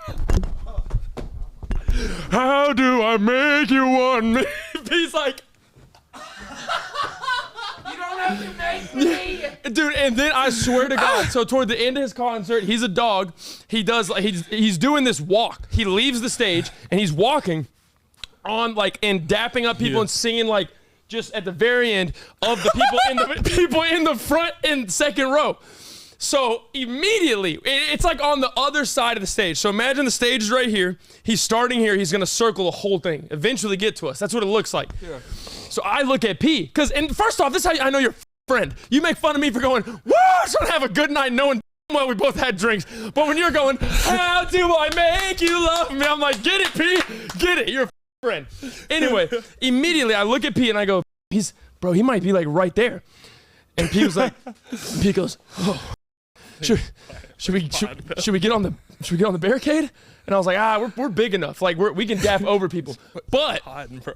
how do I make you want me? He's like, You don't have to make me. dude. And then I swear to God, so toward the end of his concert, he's a dog. He does like he's doing this walk. He leaves the stage and he's walking on like and dapping up people and singing like just at the very end of the people in the front and second row. So immediately, it's like on the other side of the stage. So imagine the stage is right here. He's starting here. He's going to circle the whole thing, eventually get to us. That's what it looks like. Yeah. So I look at P. And first off, this is how I know you're a friend. You make fun of me for going, woo, just want to have a good night knowing well we both had drinks. But when you're going, how do I make you love me? I'm like, get it, P. Get it. You're a friend. Anyway, immediately I look at P and I go, he might be like right there. And P was like, P goes, oh. should we get on the barricade? And I was like, we're big enough. Like we can dap over people. But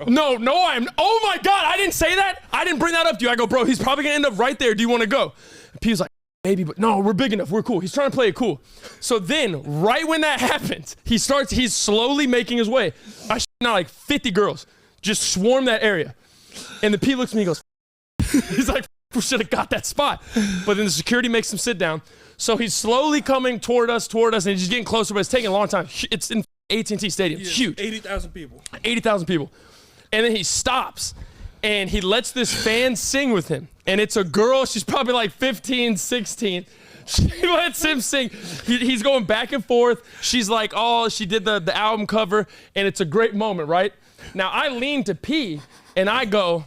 no, I'm. Oh my God, I didn't say that. I didn't bring that up to you. I go, bro, he's probably gonna end up right there. Do you want to go? And P was like, maybe, but no, we're big enough. We're cool. He's trying to play it cool. So then, right when that happens, he's slowly making his way. Now like 50 girls just swarm that area. And the P looks at me and goes, he's like, we should have got that spot. But then the security makes him sit down. So he's slowly coming toward us, and he's just getting closer, but it's taking a long time. It's in AT&T Stadium. It's huge. 80,000 people. 80,000 people. And then he stops, and he lets this fan sing with him. And it's a girl. She's probably like 15, 16. She lets him sing. He's going back and forth. She's like, oh, she did the album cover, and it's a great moment, right? Now, I lean to P, and I go,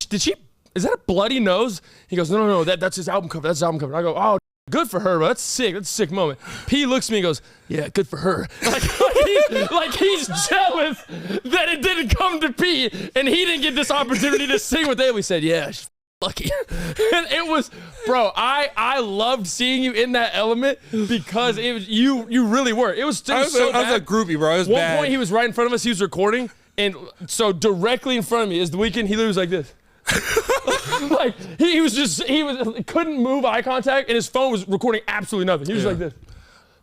did she, is that a bloody nose? He goes, no, that's his album cover. That's his album cover. And I go, oh, good for her, bro. That's sick. That's a sick moment. P looks at me and goes, yeah, good for her. Like he's jealous that it didn't come to P, and he didn't get this opportunity to sing with them. We said, yeah, she's lucky. And it was, bro, I loved seeing you in that element because it was, you really were. It was so bad. I was a groupie, bro. It was bad. One point he was right in front of us. He was recording, and so directly in front of me is the Weeknd. He literally was like this. Like he couldn't move eye contact, and his phone was recording absolutely nothing. He was like this.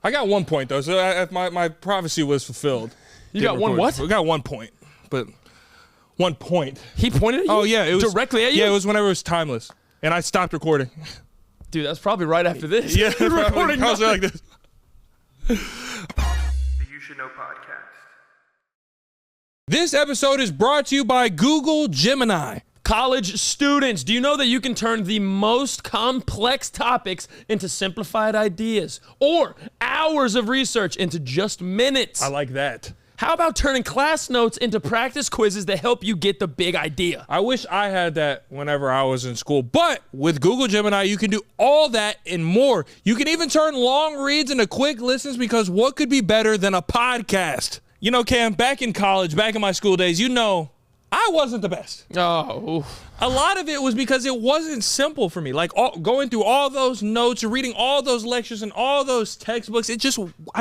I got 1 point though, so my prophecy was fulfilled. You got one what? I got 1 point, but 1 point. He pointed at you? Oh yeah, it was directly at you. Yeah, it was whenever it was timeless, and I stopped recording. Dude, that's probably right after this. Yeah, recording. I was like this. The You Should Know podcast. This episode is brought to you by Google Gemini. College students, do you know that you can turn the most complex topics into simplified ideas, or hours of research into just minutes? I like that. How about turning class notes into practice quizzes that help you get the big idea? I wish I had that whenever I was in school, but with Google Gemini, you can do all that and more. You can even turn long reads into quick listens, because what could be better than a podcast? You know, Cam, back in college, back in my school days, you know, I wasn't the best. Oh, oof. A lot of it was because it wasn't simple for me. Like going through all those notes, reading all those lectures and all those textbooks, I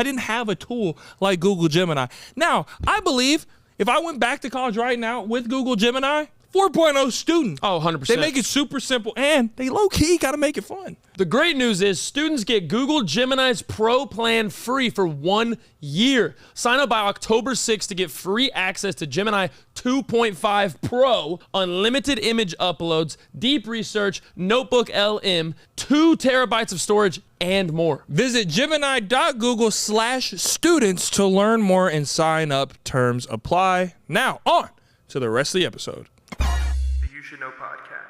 didn't have a tool like Google Gemini. Now, I believe if I went back to college right now with Google Gemini, 4.0 student. Oh, 100%. They make it super simple, and they low-key got to make it fun. The great news is students get Google Gemini's Pro plan free for 1 year. Sign up by October 6th to get free access to Gemini 2.5 Pro, unlimited image uploads, deep research, notebook LM, 2 terabytes of storage, and more. Visit gemini.google/students to learn more and sign up. Terms apply. Now, on to the rest of the episode. The You Should Know podcast.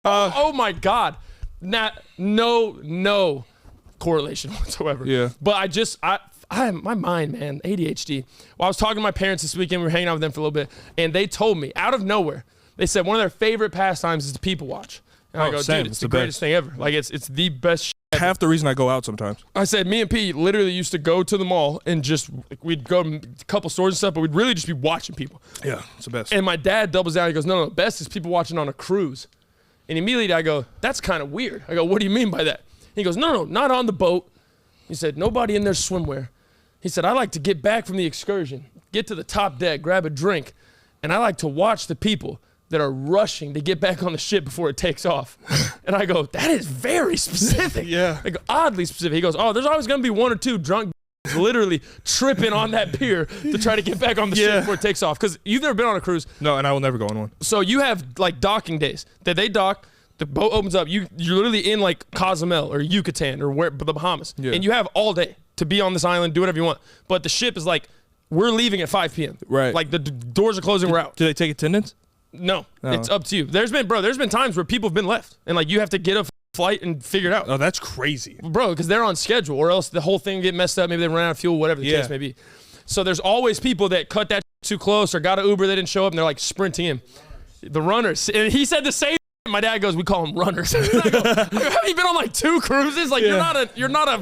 Oh my God. No correlation whatsoever. Yeah. But my mind, man, ADHD. Well, I was talking to my parents this weekend. We were hanging out with them for a little bit, and they told me out of nowhere, they said one of their favorite pastimes is to people watch. And I go, same. dude, it's the greatest thing ever. Like it's the best shit ever. Half the reason I go out sometimes. I said, me and P literally used to go to the mall and we'd go to a couple stores and stuff, but we'd really just be watching people. Yeah, it's the best. And my dad doubles down. He goes, no, the best is people watching on a cruise. And immediately I go, that's kind of weird. I go, what do you mean by that? He goes, no, not on the boat. He said, nobody in their swimwear. He said, I like to get back from the excursion, get to the top deck, grab a drink, and I like to watch the people that are rushing to get back on the ship before it takes off. And I go, that is very specific. Yeah. I go, oddly specific. He goes, oh, there's always going to be 1 or 2 drunk literally tripping on that pier to try to get back on the ship before it takes off. Because you've never been on a cruise. No, and I will never go on one. So you have like docking days that they dock, the boat opens up, you're literally in like Cozumel or Yucatan or the Bahamas. Yeah. And you have all day to be on this island, do whatever you want. But the ship is like, we're leaving at 5 p.m. Right. Like the doors are closing, we're out. Do they take attendance? No, it's up to you. There's been times where people have been left, and like you have to get a flight and figure it out. Oh, that's crazy. Bro, because they're on schedule, or else the whole thing get messed up. Maybe they ran out of fuel, whatever the case may be. So there's always people that cut that too close or got an Uber, they didn't show up, and they're like sprinting in. The runners. And he said the same. My dad goes, we call them runners. And I go, have you been on like 2 cruises? Like you're not a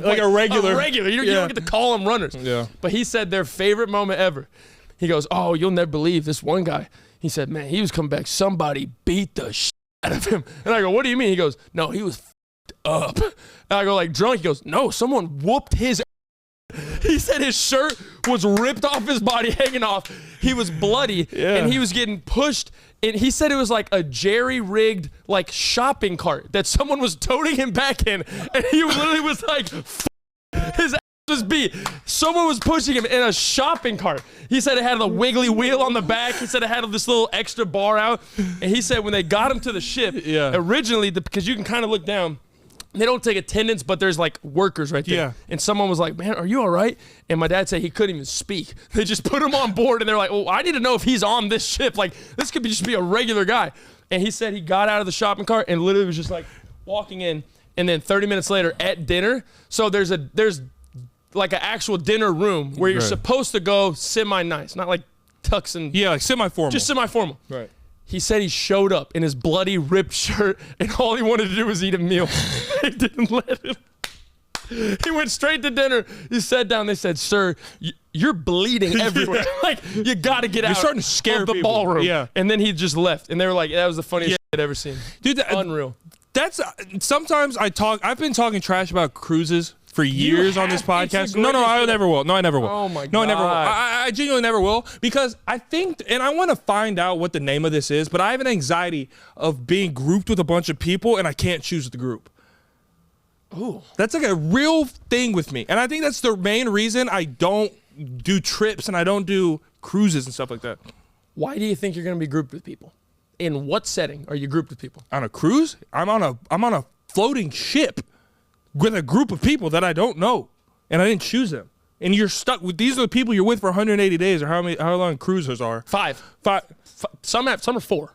like a regular. You don't get to call them runners. Yeah. But he said their favorite moment ever. He goes, oh, you'll never believe this one guy. He said, man, he was coming back. Somebody beat the shit out of him. And I go, what do you mean? He goes, no, he was up. And I go like, drunk? He goes, no, someone whooped his. He said his shirt was ripped off his body, hanging off. He was bloody, and he was getting pushed. And he said it was like a jerry-rigged like shopping cart that someone was toting him back in, and he literally was like, his ass was beat. Someone was pushing him in a shopping cart. He said it had a wiggly wheel on the back. He said it had this little extra bar out. And he said when they got him to the ship, originally, because you can kind of look down, they don't take attendance, but there's like workers right there. Yeah. And someone was like, man, are you all right? And my dad said he couldn't even speak. They just put him on board and they're like, well, I need to know if he's on this ship. Like, this could just be a regular guy. And he said he got out of the shopping cart and literally was just like walking in. And then 30 minutes later at dinner, so there's like an actual dinner room where you're supposed to go semi-nice, not like tux and. Yeah, like semi-formal. Just semi-formal. Right. He said he showed up in his bloody, ripped shirt, and all he wanted to do was eat a meal. They didn't let him. He went straight to dinner. He sat down. They said, sir, you're bleeding everywhere. Like, you got to get out. You're starting to scare of the people. ballroom. Yeah. And then he just left. And they were like, that was the funniest shit I'd ever seen. Dude, unreal. That's sometimes I've been talking trash about cruises for years on this podcast. No, I never will. No, I never will. Oh my God. No, I never will. I genuinely never will, because I think, and I want to find out what the name of this is, but I have an anxiety of being grouped with a bunch of people and I can't choose the group. Ooh. That's like a real thing with me. And I think that's the main reason I don't do trips and I don't do cruises and stuff like that. Why do you think you're going to be grouped with people? In what setting are you grouped with people? On a cruise? I'm on a floating ship with a group of people that I don't know, and I didn't choose them. And you're stuck with these are the people you're with for 180 days, or how long cruises are. Five. Some are 4.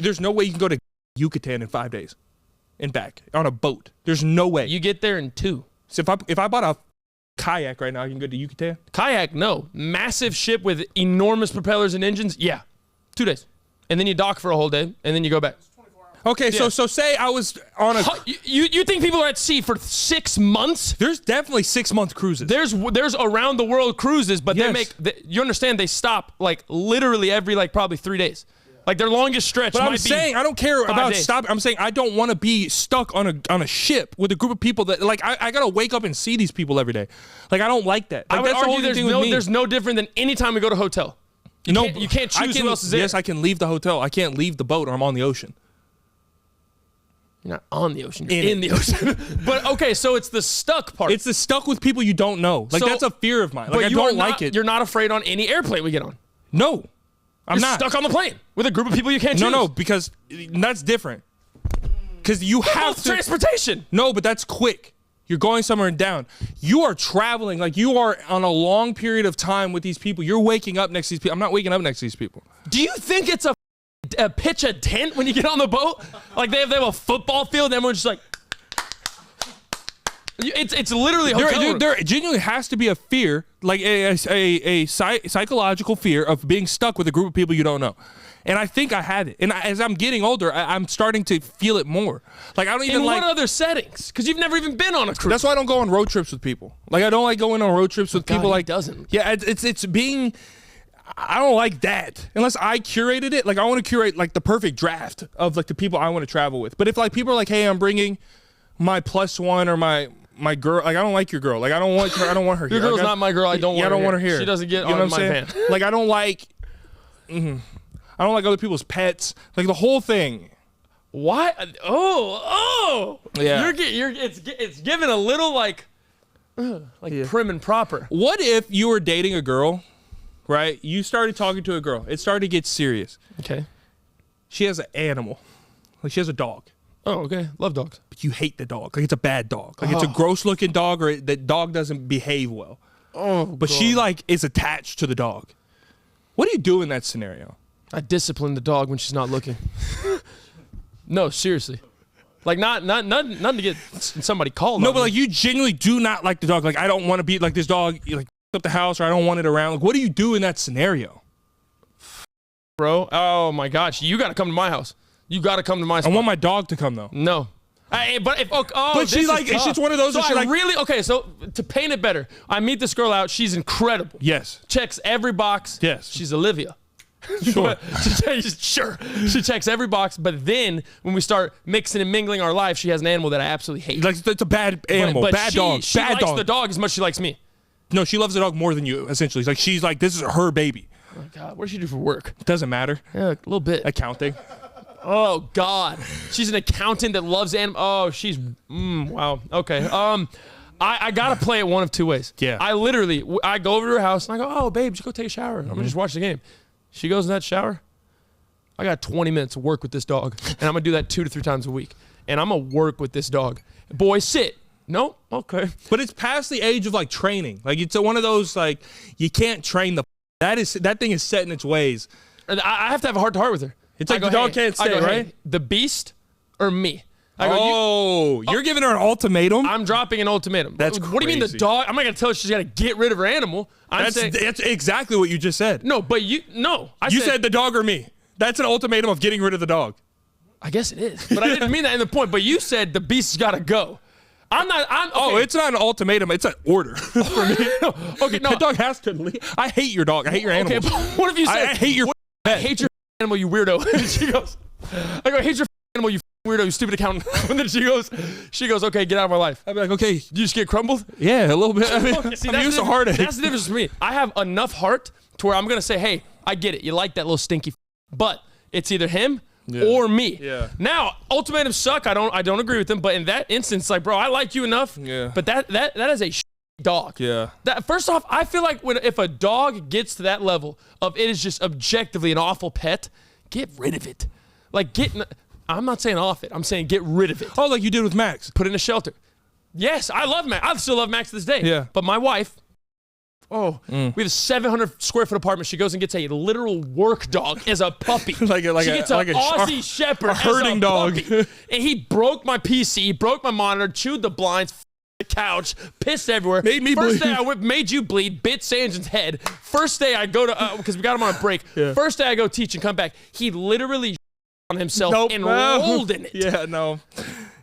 There's no way you can go to Yucatan in 5 days and back on a boat. There's no way. You get there in 2. So if I bought a kayak right now, I can go to Yucatan. Kayak, no. Massive ship with enormous propellers and engines, yeah. 2 days. And then you dock for a whole day, and then you go back. Okay, so say I was on a. You think people are at sea for 6 months? There's definitely 6-month cruises. There's around the world cruises, but Yes. you understand they stop like literally every like probably 3 days. Like their longest stretch. But might I'm be saying I don't care 5 about days. stopping. I'm saying I don't want to be stuck on a ship with a group of people that like I gotta wake up and see these people every day. Like I don't like that. Like, I would that's the whole argue thing with me. there's no different than any time we go to a hotel. You can't choose who else is there. Yes, I can leave the hotel. I can't leave the boat or I'm on the ocean. You're not on the ocean. You're in the ocean. But okay, so it's the stuck part. It's the stuck with people you don't know. Like So- that's a fear of mine. Like I you don't are not- like it. You're not afraid on any airplane we get on. No, I'm You're not. stuck on the plane with a group of people you can't choose. No, because that's different. Because you have Both to. transportation. No, but that's quick. You're going somewhere and down. You are traveling, like you are on a long period of time with these people. You're waking up next to these people. I'm not waking up next to these people. Do you think it's a pitch a tent when you get on the boat? Like they have a football field and everyone's just like. It's literally a hotel room. There genuinely has to be a fear, like a psychological fear of being stuck with a group of people you don't know. And I think I have it. And as I'm getting older, I'm starting to feel it more. Like I don't even In like. what other settings? Because you've never even been on a cruise. That's why I don't go on road trips with people. Like I don't like going on road trips with God, people he like. doesn't. Yeah, it's being. I don't like that unless I curated it. Like I want to curate like the perfect draft of like the people I want to travel with. But if like people are like, hey, I'm bringing my +1 or my girl, like I don't like your girl. Like I don't want her. I don't want her here. Your girl's like, not my girl. I don't want her. I don't want her here. She doesn't get You know on what I'm my saying? van. Like I don't like. I don't like other people's pets. Like the whole thing. What? Oh. Yeah. It's given a little like prim and proper. What if you were dating a girl, right? You started talking to a girl. It started to get serious. Okay. She has an animal. Like she has a dog. Oh, okay. Love dogs. But you hate the dog. Like it's a bad dog. Like it's a gross looking dog, or the dog doesn't behave well. Oh, But she like is attached to the dog. What do you do in that scenario? I discipline the dog when she's not looking. No, seriously. Like nothing to get somebody called. No, on but me. like you genuinely do not like the dog. Like I don't want to be like this dog like up the house, or I don't want it around. Like what do you do in that scenario? Bro. Oh my gosh, you got to come to my house. You got to come to my spot. I want my dog to come though. No. But if But this she is like tough. she's one of those. So that she I like really okay. So to paint it better, I meet this girl out. She's incredible. yes. Checks every box. Yes. She's Olivia. Sure. Sure. She checks every box, but then when we start mixing and mingling our life, she has an animal that I absolutely hate. Like, it's a bad animal, bad dog, She bad likes dog. the dog as much as she likes me. No, she loves the dog more than you, essentially. Like, she's like, this is her baby. Oh, God. What does she do for work? Doesn't matter. Yeah, a little bit. Accounting. Oh, God. She's an accountant that loves animals. Oh, she's... wow. Okay. I got to play it one of two ways. Yeah. I go over to her house, and I go, oh, babe, just go take a shower. I'm going to just watch the game. She goes in that shower. I got 20 minutes to work with this dog, and I'm going to do that 2 to 3 times a week. And I'm going to work with this dog. Boy, sit. Nope. Okay. But it's past the age of, like, training. Like, it's one of those, like, you can't train the... That thing is set in its ways. And I have to have a heart-to-heart with her. It's like the dog can't stay, right? Hey, the beast or me? I go, you're giving her an ultimatum? I'm dropping an ultimatum. That's What do you mean the crazy. dog? I'm not going to tell her she's got to get rid of her animal. That's exactly what you just said. No, but you said the dog or me. That's an ultimatum of getting rid of the dog. I guess it is, but I didn't mean that in the point. But you said the beast's got to go. Okay. Oh, it's not an ultimatum. It's an order for me. Okay, no. The dog has to leave. I hate your dog. I hate your animal. Okay, but what if you said I hate your I hate your animal, you weirdo? And she goes, I go, I hate your animal, you weirdo, you stupid accountant. And then she goes, okay, get out of my life. I'd be like, okay. You just get crumbled? Yeah, a little bit. I mean, Okay, see, I'm used to heartache. That's the difference for me. I have enough heart to where I'm going to say, hey, I get it. You like that little stinky but it's either him or me. Yeah. Now, ultimatums suck. I don't agree with them, but in that instance, like, bro, I like you enough. Yeah. But that is a dog. Yeah. First off, I feel like if a dog gets to that level of it is just objectively an awful pet, get rid of it. Like, I'm not saying off it. I'm saying get rid of it. Oh, like you did with Max. Put it in a shelter. Yes, I love Max. I still love Max to this day. Yeah. But my wife, we have a 700 square foot apartment. She goes and gets a literal work dog as a puppy. She gets an Aussie Shepherd, a herding dog. puppy. And he broke my PC, broke my monitor, chewed the blinds, the couch, pissed everywhere. Made me First bleed. day I made you bleed, bit Sanjin's head. First day I go to, because we got him on a break. Yeah. First day I go teach and come back. He literally on himself and rolled in it. Yeah, no.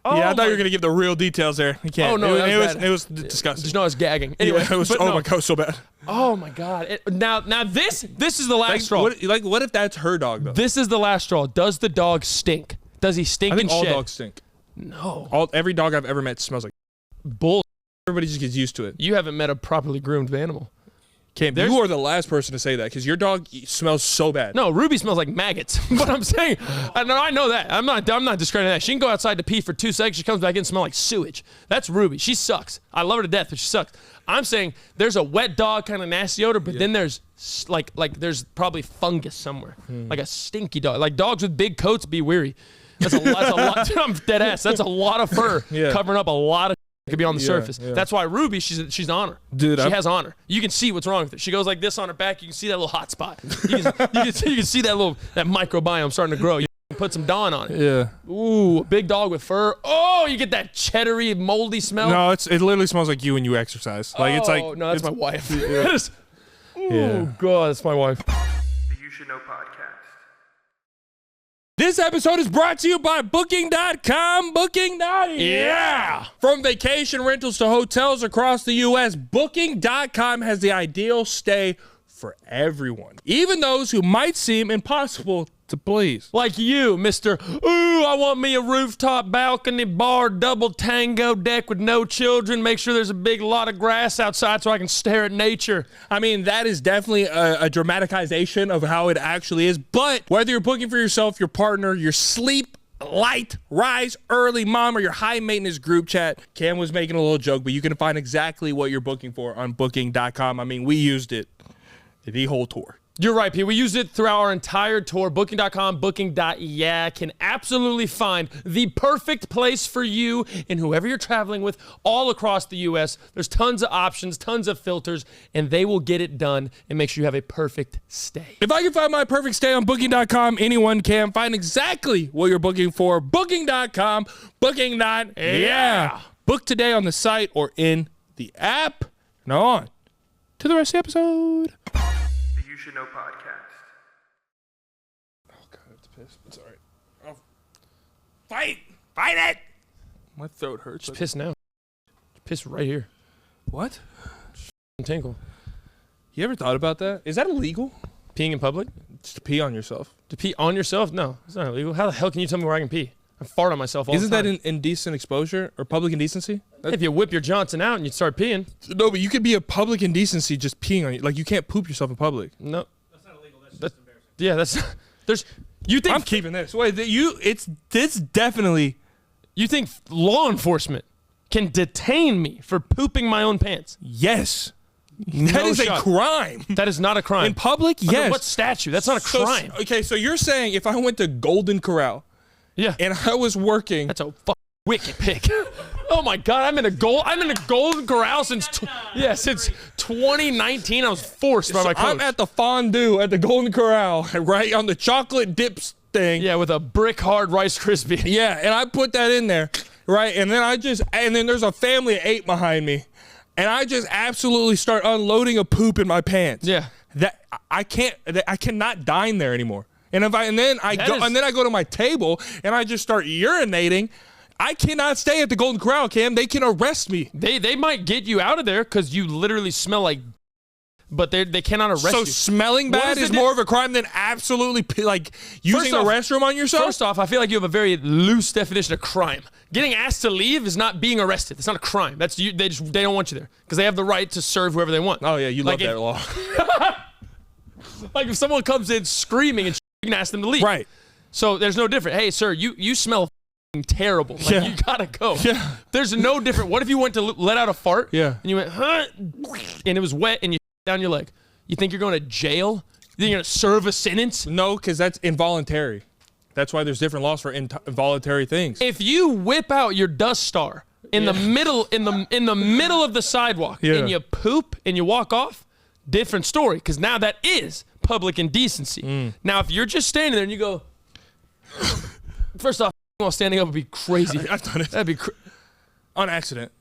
Oh, yeah, I thought you were going to give the real details there. You can't. Oh, no, it was disgusting. Just know I was gagging. Anyway, Yeah, it was, but my God, so bad. Oh my God! Now this is the last Like, straw. what if that's her dog, though? This is the last straw. Does the dog stink? Does he stink I think and all shit? dogs stink. No. Every dog I've ever met smells like Bull. everybody just gets used to it. You haven't met a properly groomed animal. Cam, you are the last person to say that because your dog smells so bad. No, Ruby smells like maggots. But I'm saying, I know that. I'm not discrediting that. She can go outside to pee for 2 seconds. She comes back in and smell like sewage. That's Ruby. She sucks. I love her to death, but she sucks. I'm saying there's a wet dog kind of nasty odor, but then there's like there's probably fungus somewhere, like a stinky dog. Like dogs with big coats be weary. That's a lot. Dude, I'm dead ass. That's a lot of fur covering up a lot of. Could be on the surface. Yeah. That's why Ruby, she's honor. Dude, she has honor. You can see what's wrong with her. She goes like this on her back. You can see that little hot spot. You can see that microbiome starting to grow. You can put some Dawn on it. Yeah. Ooh, a big dog with fur. Oh, you get that cheddary, moldy smell. No, it literally smells like you when you exercise. Like it's like no, that's my wife. Yeah. God, that's my wife. The You Should Know podcast. This episode is brought to you by Booking.com. Yeah. From vacation rentals to hotels across the U.S., Booking.com has the ideal stay for everyone, even those who might seem impossible to please. Like you, Mr. Ooh, I want me a rooftop balcony bar, double tango deck with no children. Make sure there's a big lot of grass outside so I can stare at nature. I mean, that is definitely a dramatization of how it actually is. But whether you're booking for yourself, your partner, your sleep light, rise early mom, or your high maintenance group chat, Cam was making a little joke, but you can find exactly what you're booking for on Booking.com. I mean, we used it the whole tour. You're right, P. We used it throughout our entire tour. Booking.com, Booking.yeah can absolutely find the perfect place for you and whoever you're traveling with all across the U.S. There's tons of options, tons of filters, and they will get it done and make sure you have a perfect stay. If I can find my perfect stay on Booking.com, anyone can find exactly what you're booking for. Booking.com, Booking.yeah. Book today on the site or in the app. Now on to the rest of the episode. The You Should Know podcast. Oh, God, it's pissed. It's all right. Oh. Fight it! My throat hurts. Just piss now. Piss right here. What? Tinkle. You ever thought about that? Is that illegal? Peeing in public? Just to pee on yourself. To pee on yourself? No, it's not illegal. How the hell can you tell me where I can pee? I fart on myself all the time. Isn't that indecent exposure or public indecency? If you whip your Johnson out and you start peeing. No, but you could be a public indecency just peeing on you. Like, you can't poop yourself in public. No. That's not illegal. That's just embarrassing. Yeah, that's... There's... You think... I'm keeping this. Wait, it's definitely... You think law enforcement can detain me for pooping my own pants? Yes. That is a crime. That is not a crime. In public, Under yes. what statute? That's not a crime. Okay, so you're saying if I went to Golden Corral... Yeah. And I was working... That's a wicked pick. Oh my God, I'm in a Golden Corral since 2019. I was forced by my coach. I'm at the fondue at the Golden Corral, right on the chocolate dips thing. Yeah, with a brick hard Rice Krispie. Yeah, and I put that in there, right? And then there's a family of 8 behind me, and I just absolutely start unloading a poop in my pants. Yeah. I cannot dine there anymore. And then I go to my table and I just start urinating. I cannot stay at the Golden Corral, Cam. They can arrest me. They might get you out of there because you literally smell like, but they cannot arrest you. So smelling bad is more of a crime than absolutely using the restroom on yourself? First off, I feel like you have a very loose definition of crime. Getting asked to leave is not being arrested. It's not a crime. That's you. They don't want you there because they have the right to serve whoever they want. Oh yeah, you love that law. Like if someone comes in screaming and you can ask them to leave. Right. So there's no different. Hey, sir, you smell terrible. Like, you gotta go. Yeah. There's no different. What if you went to let out a fart? Yeah. And you went, huh? And it was wet and you down your leg. You think you're going to jail? You think you're going to serve a sentence? No, because that's involuntary. That's why there's different laws for involuntary things. If you whip out your dust star in the middle in the middle of the sidewalk and you poop and you walk off, different story. Because now that is public indecency. Now, if you're just standing there and you go, first off, while standing up would be crazy. I've done it. That'd be on accident.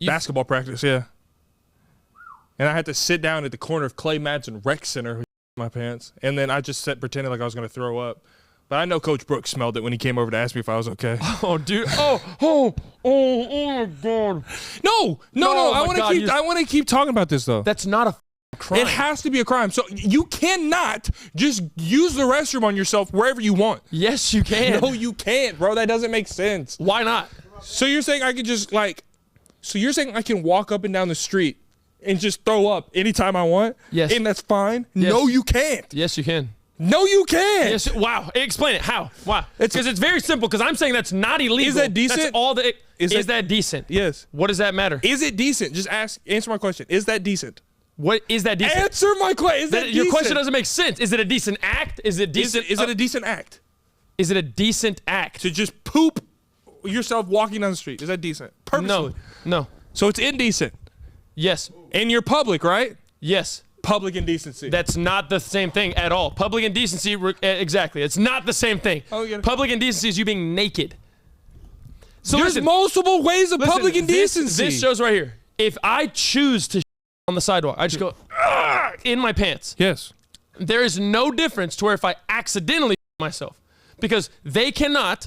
Basketball practice, yeah. And I had to sit down at the corner of Clay Madsen Rec Center with my pants, and then I just pretended like I was going to throw up. But I know Coach Brooks smelled it when he came over to ask me if I was okay. Oh, dude. Oh my God. No. I want to keep talking about this though. That's not a crime. It has to be a crime. So you cannot just use the restroom on yourself wherever you want. Yes, you can. No, you can't, bro. That doesn't make sense. Why not? So you're saying I could just so you're saying I can walk up and down the street and just throw up anytime I want? Yes. And that's fine? Yes. No, you can't. Yes, you can. No, you can't. Yes. Wow. Explain it. How? Why? Because it's very simple. Because I'm saying that's not illegal. Is that decent? That's all that. Is that decent? Yes. What does that matter? Is it decent? Just answer my question. Is that decent? What is that decent? Answer my question. Is that decent? Your question doesn't make sense. Is it a decent act? Is it decent? Is it a decent act? Is it a decent act? To just poop yourself walking down the street. Is that decent? Purposely. No. So it's indecent. Yes. And you're public, right? Yes. Public indecency. That's not the same thing at all. Public indecency, exactly. It's not the same thing. Public indecency is you being naked. So there's multiple ways of public indecency. This shows right here. If I choose to on the sidewalk, I just go in my pants. Yes. There is no difference to where if I accidentally myself, because they cannot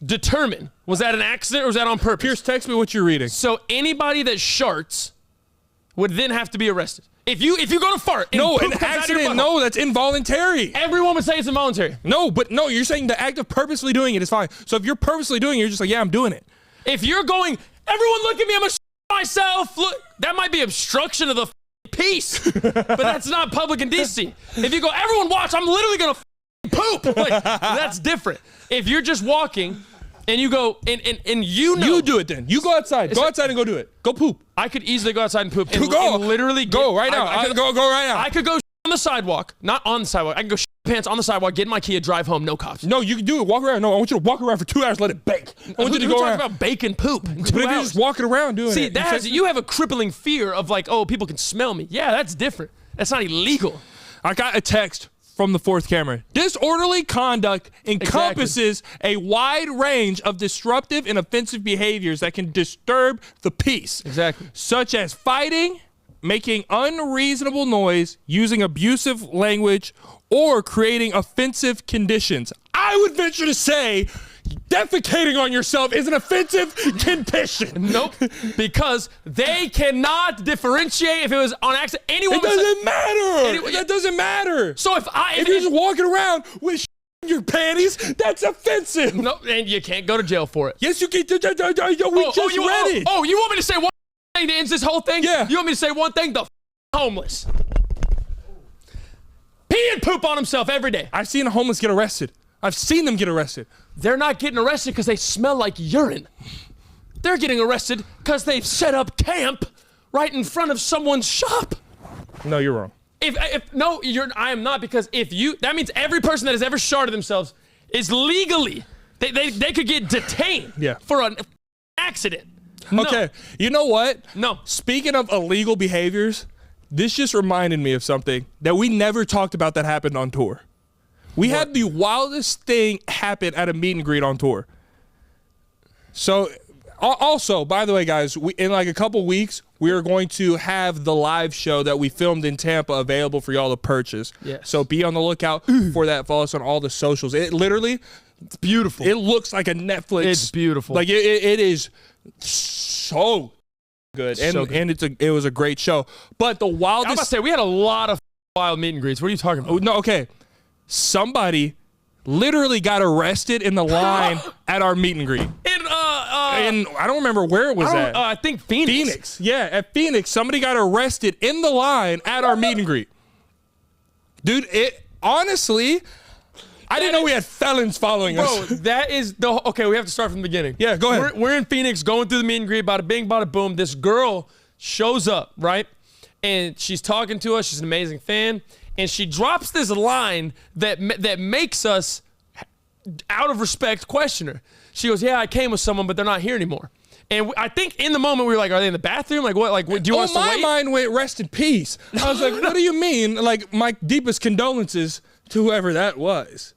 determine was that an accident or was that on purpose. Pierce, text me what you're reading. So anybody that sharts would then have to be arrested. If you go to fart and no, poop an comes out of your accident. butthole, No, that's involuntary. everyone would say it's involuntary. No, but no, you're saying the act of purposely doing it is fine. So if you're purposely doing it, you're just like, yeah, I'm doing it. If you're going, everyone look at me, I'm gonna myself. Look, that might be obstruction of the peace, but that's not public indecency. If you go, everyone watch, I'm literally gonna poop. Like, that's different. If you're just walking and you go, and you know. You do it then. You go outside. Go outside and go do it. Go poop. I could easily go outside and poop. And, go. And literally go right now. Go right now. I could go on the sidewalk, not on the sidewalk. I can go pants on the sidewalk, get in my Kia, drive home, no cops. No, you can do it. Walk around. No, I want you to walk around for 2 hours, let it bake. I want you to go around. About bacon poop in 2 But if you're hours. just walking around doing See, it. you have a crippling fear of like, oh, people can smell me. Yeah, that's different. That's not illegal. I got a text from the fourth camera. Disorderly conduct encompasses a wide range of disruptive and offensive behaviors that can disturb the peace. Exactly. Such as fighting, making unreasonable noise, using abusive language, or creating offensive conditions. I would venture to say defecating on yourself is an offensive condition. Nope. Because they cannot differentiate if it was on accident. Anyone It doesn't matter. That doesn't matter. So if you're just walking around with in your panties, that's offensive. no, and you can't go to jail for it. Yes, you can. We just read it. Oh, you want me to say one thing that ends this whole thing? Yeah. You want me to say one thing? The homeless. Pee and poop on himself every day. I've seen a homeless get arrested. I've seen them get arrested. They're not getting arrested because they smell like urine. They're getting arrested because they've set up camp right in front of someone's shop. No, you're wrong. I am not, because that means every person that has ever sharded themselves is legally, they could get detained for an accident. No. Okay, you know what? No. Speaking of illegal behaviors, this just reminded me of something that we never talked about that happened on tour. We had the wildest thing happen at a meet and greet on tour. So, also, by the way, guys, in like a couple weeks, we are going to have the live show that we filmed in Tampa available for y'all to purchase. Yes. So be on the lookout for that. Follow us on all the socials. It literally, It's beautiful. it looks like a Netflix. It's beautiful. Like it is so good, and So good. and it was a great show. But the I was wildest. about to say, we had a lot of wild meet and greets. What are you talking about? Oh, no, okay. Somebody literally got arrested in the line at our meet and greet. And I don't remember where it was at. I think Phoenix. Phoenix. Yeah, at Phoenix, somebody got arrested in the line at our meet and greet. Dude, honestly, I didn't know we had felons following us. Bro, that is okay, we have to start from the beginning. Yeah, go ahead. We're in Phoenix going through the meet and greet, bada bing, bada boom. This girl shows up, right? And she's talking to us. She's an amazing fan. And she drops this line that makes us, out of respect, question her. She goes, yeah, I came with someone, but they're not here anymore. And I think in the moment we were like, are they in the bathroom? Like, what? Like, do you want us to my wait? mind went, rest in peace. I was like, what do you mean? Like, my deepest condolences to whoever that was.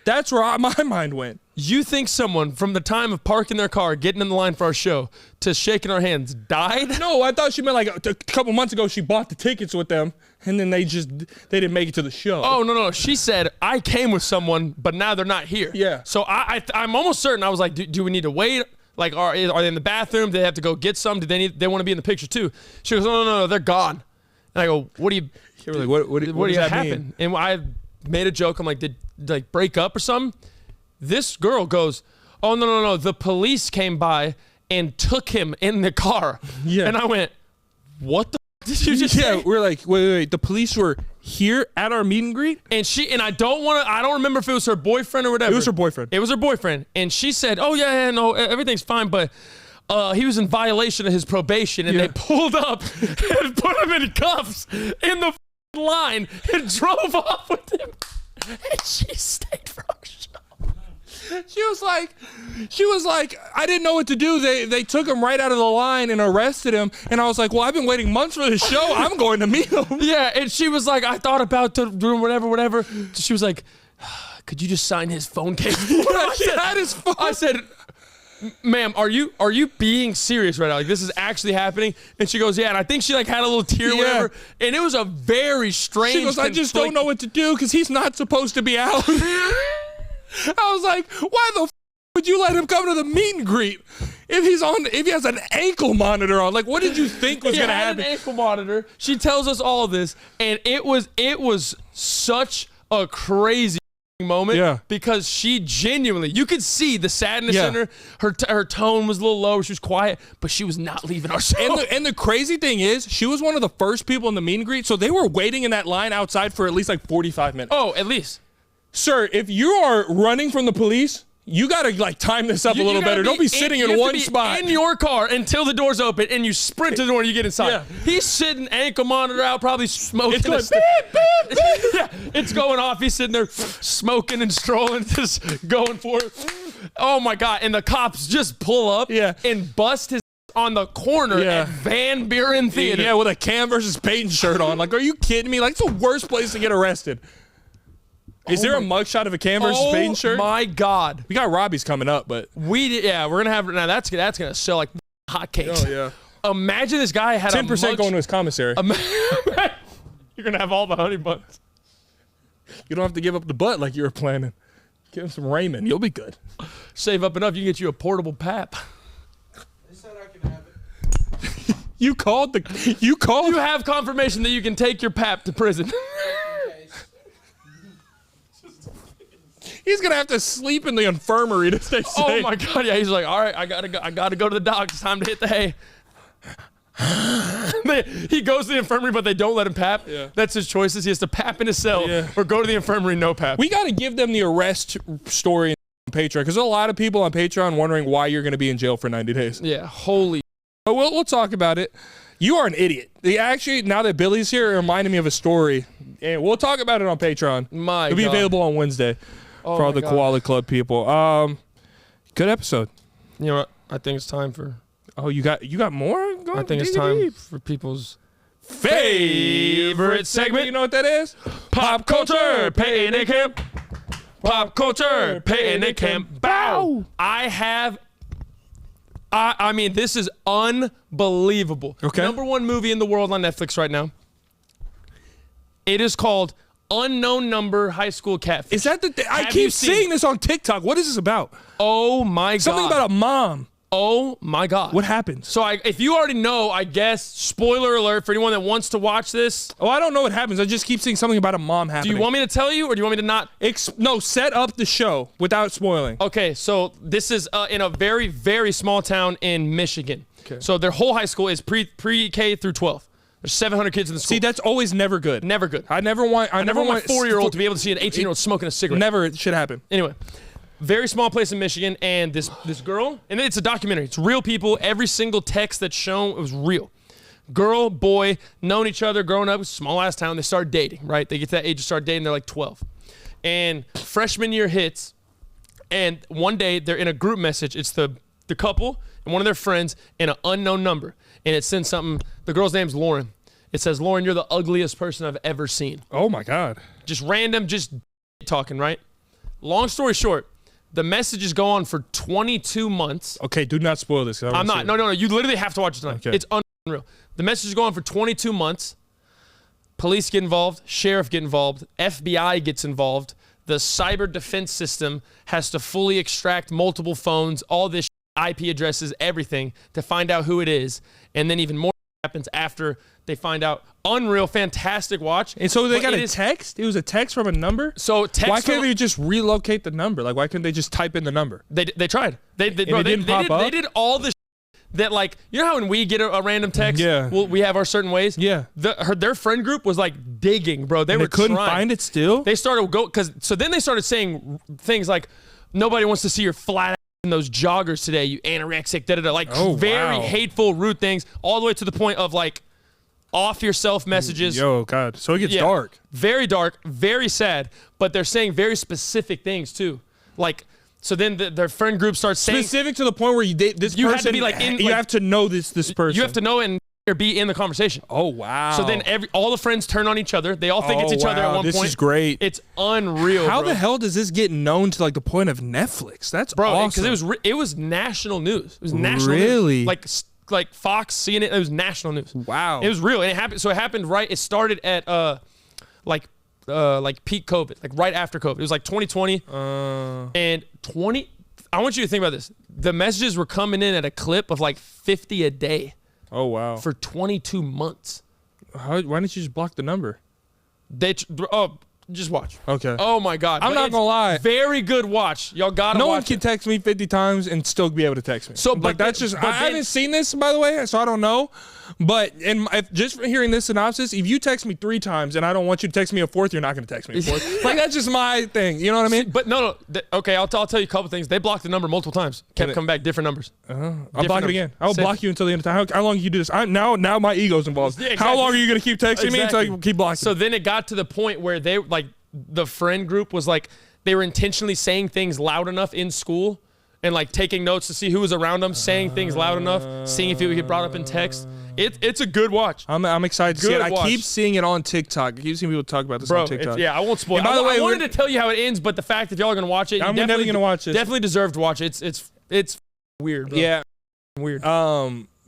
That's where my mind went. You think someone from the time of parking their car, getting in the line for our show, to shaking our hands, died? No, I thought she meant like a couple months ago she bought the tickets with them, and then they didn't make it to the show. Oh, no. She said, I came with someone, but now they're not here. Yeah. So I'm almost certain. I was like, do we need to wait? Like, are they in the bathroom? Do they have to go get some? Do they want to be in the picture too? She goes, no, they're gone. And I go, what do you? They were like, what does that happen? mean? And I made a joke. I'm like, did like break up or something? This girl goes, oh, no. The police came by and took him in the car. Yeah. And I went, what the f did you just say? We're like, wait. The police were here at our meet and greet? And I don't remember if it was her boyfriend or whatever. It was her boyfriend. It was her boyfriend. And she said, oh, yeah, no, everything's fine, but he was in violation of his probation, and they pulled up and put him in cuffs in the line and drove off with him. And she stayed for our show. She was like, I didn't know what to do. They took him right out of the line and arrested him. And I was like, well, I've been waiting months for this show. I'm going to meet him. Yeah, and she was like, I thought about doing whatever. She was like, could you just sign his phone case? I said, ma'am, are you being serious right now? Like, this is actually happening? And she goes, yeah. And I think she like had a little tear or whatever. And it was a very strange. She goes, I just don't know what to do because he's not supposed to be out. I was like, why the f would you let him come to the meet and greet if he has an ankle monitor on? Like, what did you think was gonna happen? An ankle monitor. She tells us all this, and it was such a crazy moment. Yeah. Because she genuinely, you could see the sadness in her. Her tone was a little low. She was quiet, but she was not leaving our show. And the crazy thing is, she was one of the first people in the meet and greet, so they were waiting in that line outside for at least like 45 minutes. Oh, at least. Sir, if you are running from the police, you gotta like time this up a little better. Don't be sitting in one spot. In your car until the door's open, and you sprint to the door and you get inside. Yeah. He's sitting ankle monitor out, probably smoking. It's going beep, beep, beep. Yeah, it's going off. He's sitting there smoking and strolling, just going for it. Oh my God! And the cops just pull up and bust his on the corner at Van Buren Theater. Yeah, with a Cam versus Peyton shirt on. Like, are you kidding me? Like, it's the worst place to get arrested. Is there a mugshot of a Cam versus Peyton shirt? Oh my God! We got Robbie's coming up, but we're gonna have now. That's gonna sell like hotcakes. Oh yeah. Imagine this guy had 10% going to his commissary. You're gonna have all the honey buns. You don't have to give up the butt like you were planning. Give him some Raymond. You'll be good. Save up enough, you can get you a portable pap. They said I can have it. You called. You have confirmation that you can take your pap to prison. He's gonna have to sleep in the infirmary to stay safe. Oh my God! Yeah, he's like, all right, I gotta go to the doc. It's time to hit the hay. He goes to the infirmary, but they don't let him pap. Yeah. That's his choices. He has to pap in his cell or go to the infirmary, no pap. We got to give them the arrest story on Patreon because there's a lot of people on Patreon wondering why you're going to be in jail for 90 days. Yeah, holy. But we'll talk about it. You are an idiot. Actually, now that Billy's here, it reminded me of a story, and we'll talk about it on Patreon. It'll be available on Wednesday for all the Koala Club people. Good episode. You know what? I think it's time for. Oh, you got more? Go I think it's time for people's favorite segment. You know what that is? Pop culture, picnic camp. Pop culture, picnic camp. Bow. I mean, this is unbelievable. Okay. #1 movie in the world on Netflix right now. It is called Unknown Number High School Catfish. Is that the thing? I keep seeing this on TikTok. What is this about? Oh my God. Something about a mom. Oh my God. What happens? So if you already know, I guess, spoiler alert for anyone that wants to watch this. Oh, I don't know what happens. I just keep seeing something about a mom happening. Do you want me to tell you or do you want me to not? No, set up the show without spoiling. Okay, so this is in a very, very small town in Michigan. Okay. So their whole high school is pre-K through 12. There's 700 kids in the school. See, that's always never good. Never good. I never want my 4-year-old to be able to see an 18-year-old smoking a cigarette. Never it should happen. Anyway. Very small place in Michigan, and this girl, and it's a documentary. It's real people. Every single text that's shown, it was real. Girl, boy, known each other, growing up, small ass town. They start dating, right? They get to that age to start dating. They're like 12, and freshman year hits, and one day they're in a group message. It's the couple and one of their friends and an unknown number, and it sends something. The girl's name's Lauren. It says, "Lauren, you're the ugliest person I've ever seen." Oh my God. Just random, just talking, right? Long story short. The messages go on for 22 months. Okay, do not spoil this. I'm not. No. You literally have to watch it tonight. Okay. It's unreal. The messages go on for 22 months. Police get involved. Sheriff get involved. FBI gets involved. The cyber defense system has to fully extract multiple phones, all this IP addresses, everything to find out who it is. And then even more happens after they find out. Unreal, fantastic watch. And so they got a text? It was a text from a number? So text. Why can't they just relocate the number? Like, why couldn't they just type in the number? They tried. They didn't pop up? They did all the that, like, you know how when we get a random text, we have our certain ways? Yeah. Their friend group was like digging, bro. They couldn't find it still? They started then they started saying things like, nobody wants to see your flat ass in those joggers today, you anorexic, da-da-da. Like, very hateful, rude things, all the way to the point of, like, off yourself messages. Yo, God. So it gets dark. Very dark, very sad, but they're saying very specific things too. Like, so then their friend group starts saying specific to the point where you date this person. You have to be like you have to know this person. You have to know and be in the conversation. Oh wow. So then all the friends turn on each other. They all think it's each other at one point. This is great. It's unreal. How bro. the hell does this get known to like the point of Netflix? That's awesome. Because it was national news. It was national really news. Like Fox, CNN, it was national news. Wow. It was real. And it happened. So it happened right. It started at like peak COVID, like right after COVID. It was like 2020 and 20. I want you to think about this. The messages were coming in at a clip of like 50 a day. Oh wow. For 22 months. Why didn't you just block the number? Just watch. Okay. Oh my God. I'm not gonna lie. Very good watch. Y'all gotta watch. No one can text me 50 times and still be able to text me. So, like that's just. I haven't seen this, by the way, so I don't know. But just from hearing this synopsis, if you text me 3 times and I don't want you to text me a 4th, you're not gonna text me a 4th. Like that's just my thing. You know what I mean? But no. Okay, I'll tell you a couple things. They blocked the number multiple times. Kept coming back, different numbers. I'll block it again. I'll block you until the end of time. How long can you do this? Now my ego's involved. Yeah, exactly. How long are you gonna keep texting me until I keep blocking? So then it got to the point where they like. The friend group was like, they were intentionally saying things loud enough in school and like taking notes to see who was around them, saying things loud enough, seeing if it would get brought up in text. It's a good watch. I'm excited to see it. I keep seeing it on TikTok. I keep seeing people talk about this on TikTok. I won't spoil it. By the way, I wanted to tell you how it ends, but the fact that y'all are going to watch it, I'm never going to watch it. Definitely deserve to watch it. It's weird, bro. Yeah. Weird.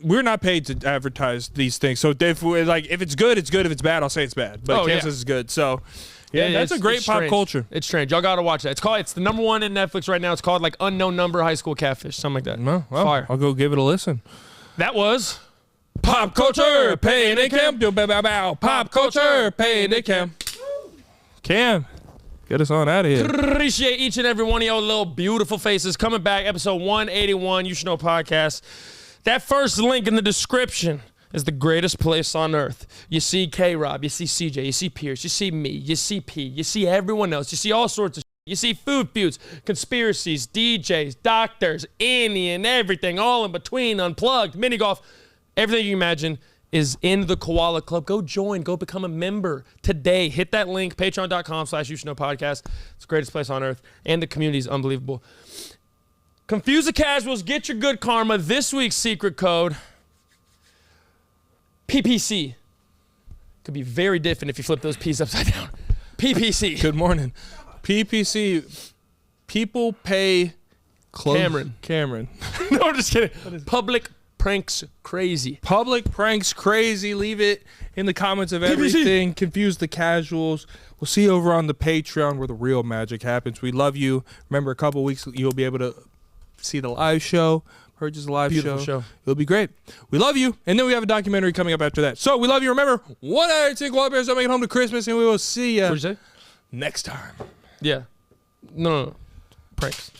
We're not paid to advertise these things. So if it's good, it's good. If it's bad, I'll say it's bad. But Kansas is good. So Yeah, that's a great pop strange. culture. It's strange. Y'all gotta watch that. It's the #1 in Netflix right now. It's called like Unknown Number High School Catfish, something like that. Well, Fire. I'll go give it a listen. That was Pop culture, paying it, Cam. Pop culture, paying it, Cam. Cam, get us on out of here. Appreciate each and every one of your little beautiful faces coming back. Episode 181, You Should Know podcast. That first link in the description is the greatest place on earth. You see K-Rob, you see CJ, you see Pierce, you see me, you see P, you see everyone else, you see all sorts of shit. You see food feuds, conspiracies, DJs, doctors, Indian, everything, all in between, unplugged, mini golf, everything you can imagine is in the Koala Club. Go join, go become a member today. Hit that link, patreon.com/YouShouldKnow podcast. It's the greatest place on earth, and the community is unbelievable. Confuse the casuals, get your good karma. This week's secret code, PPC. Could be very different if you flip those P's upside down. PPC. Good morning. PPC, people pay Cameron. No, I'm just kidding. Public pranks crazy. Public pranks crazy. Leave it in the comments of everything. Confuse the casuals. We'll see you over on the Patreon where the real magic happens. We love you. Remember, a couple weeks you'll be able to see the live show. Purchase a live show. It'll be great. We love you. And then we have a documentary coming up after that. So we love you. Remember, 1 out of 10 koala bears don't make it home to Christmas, and we will see you What'd you say? next time. Yeah. No. Pranks.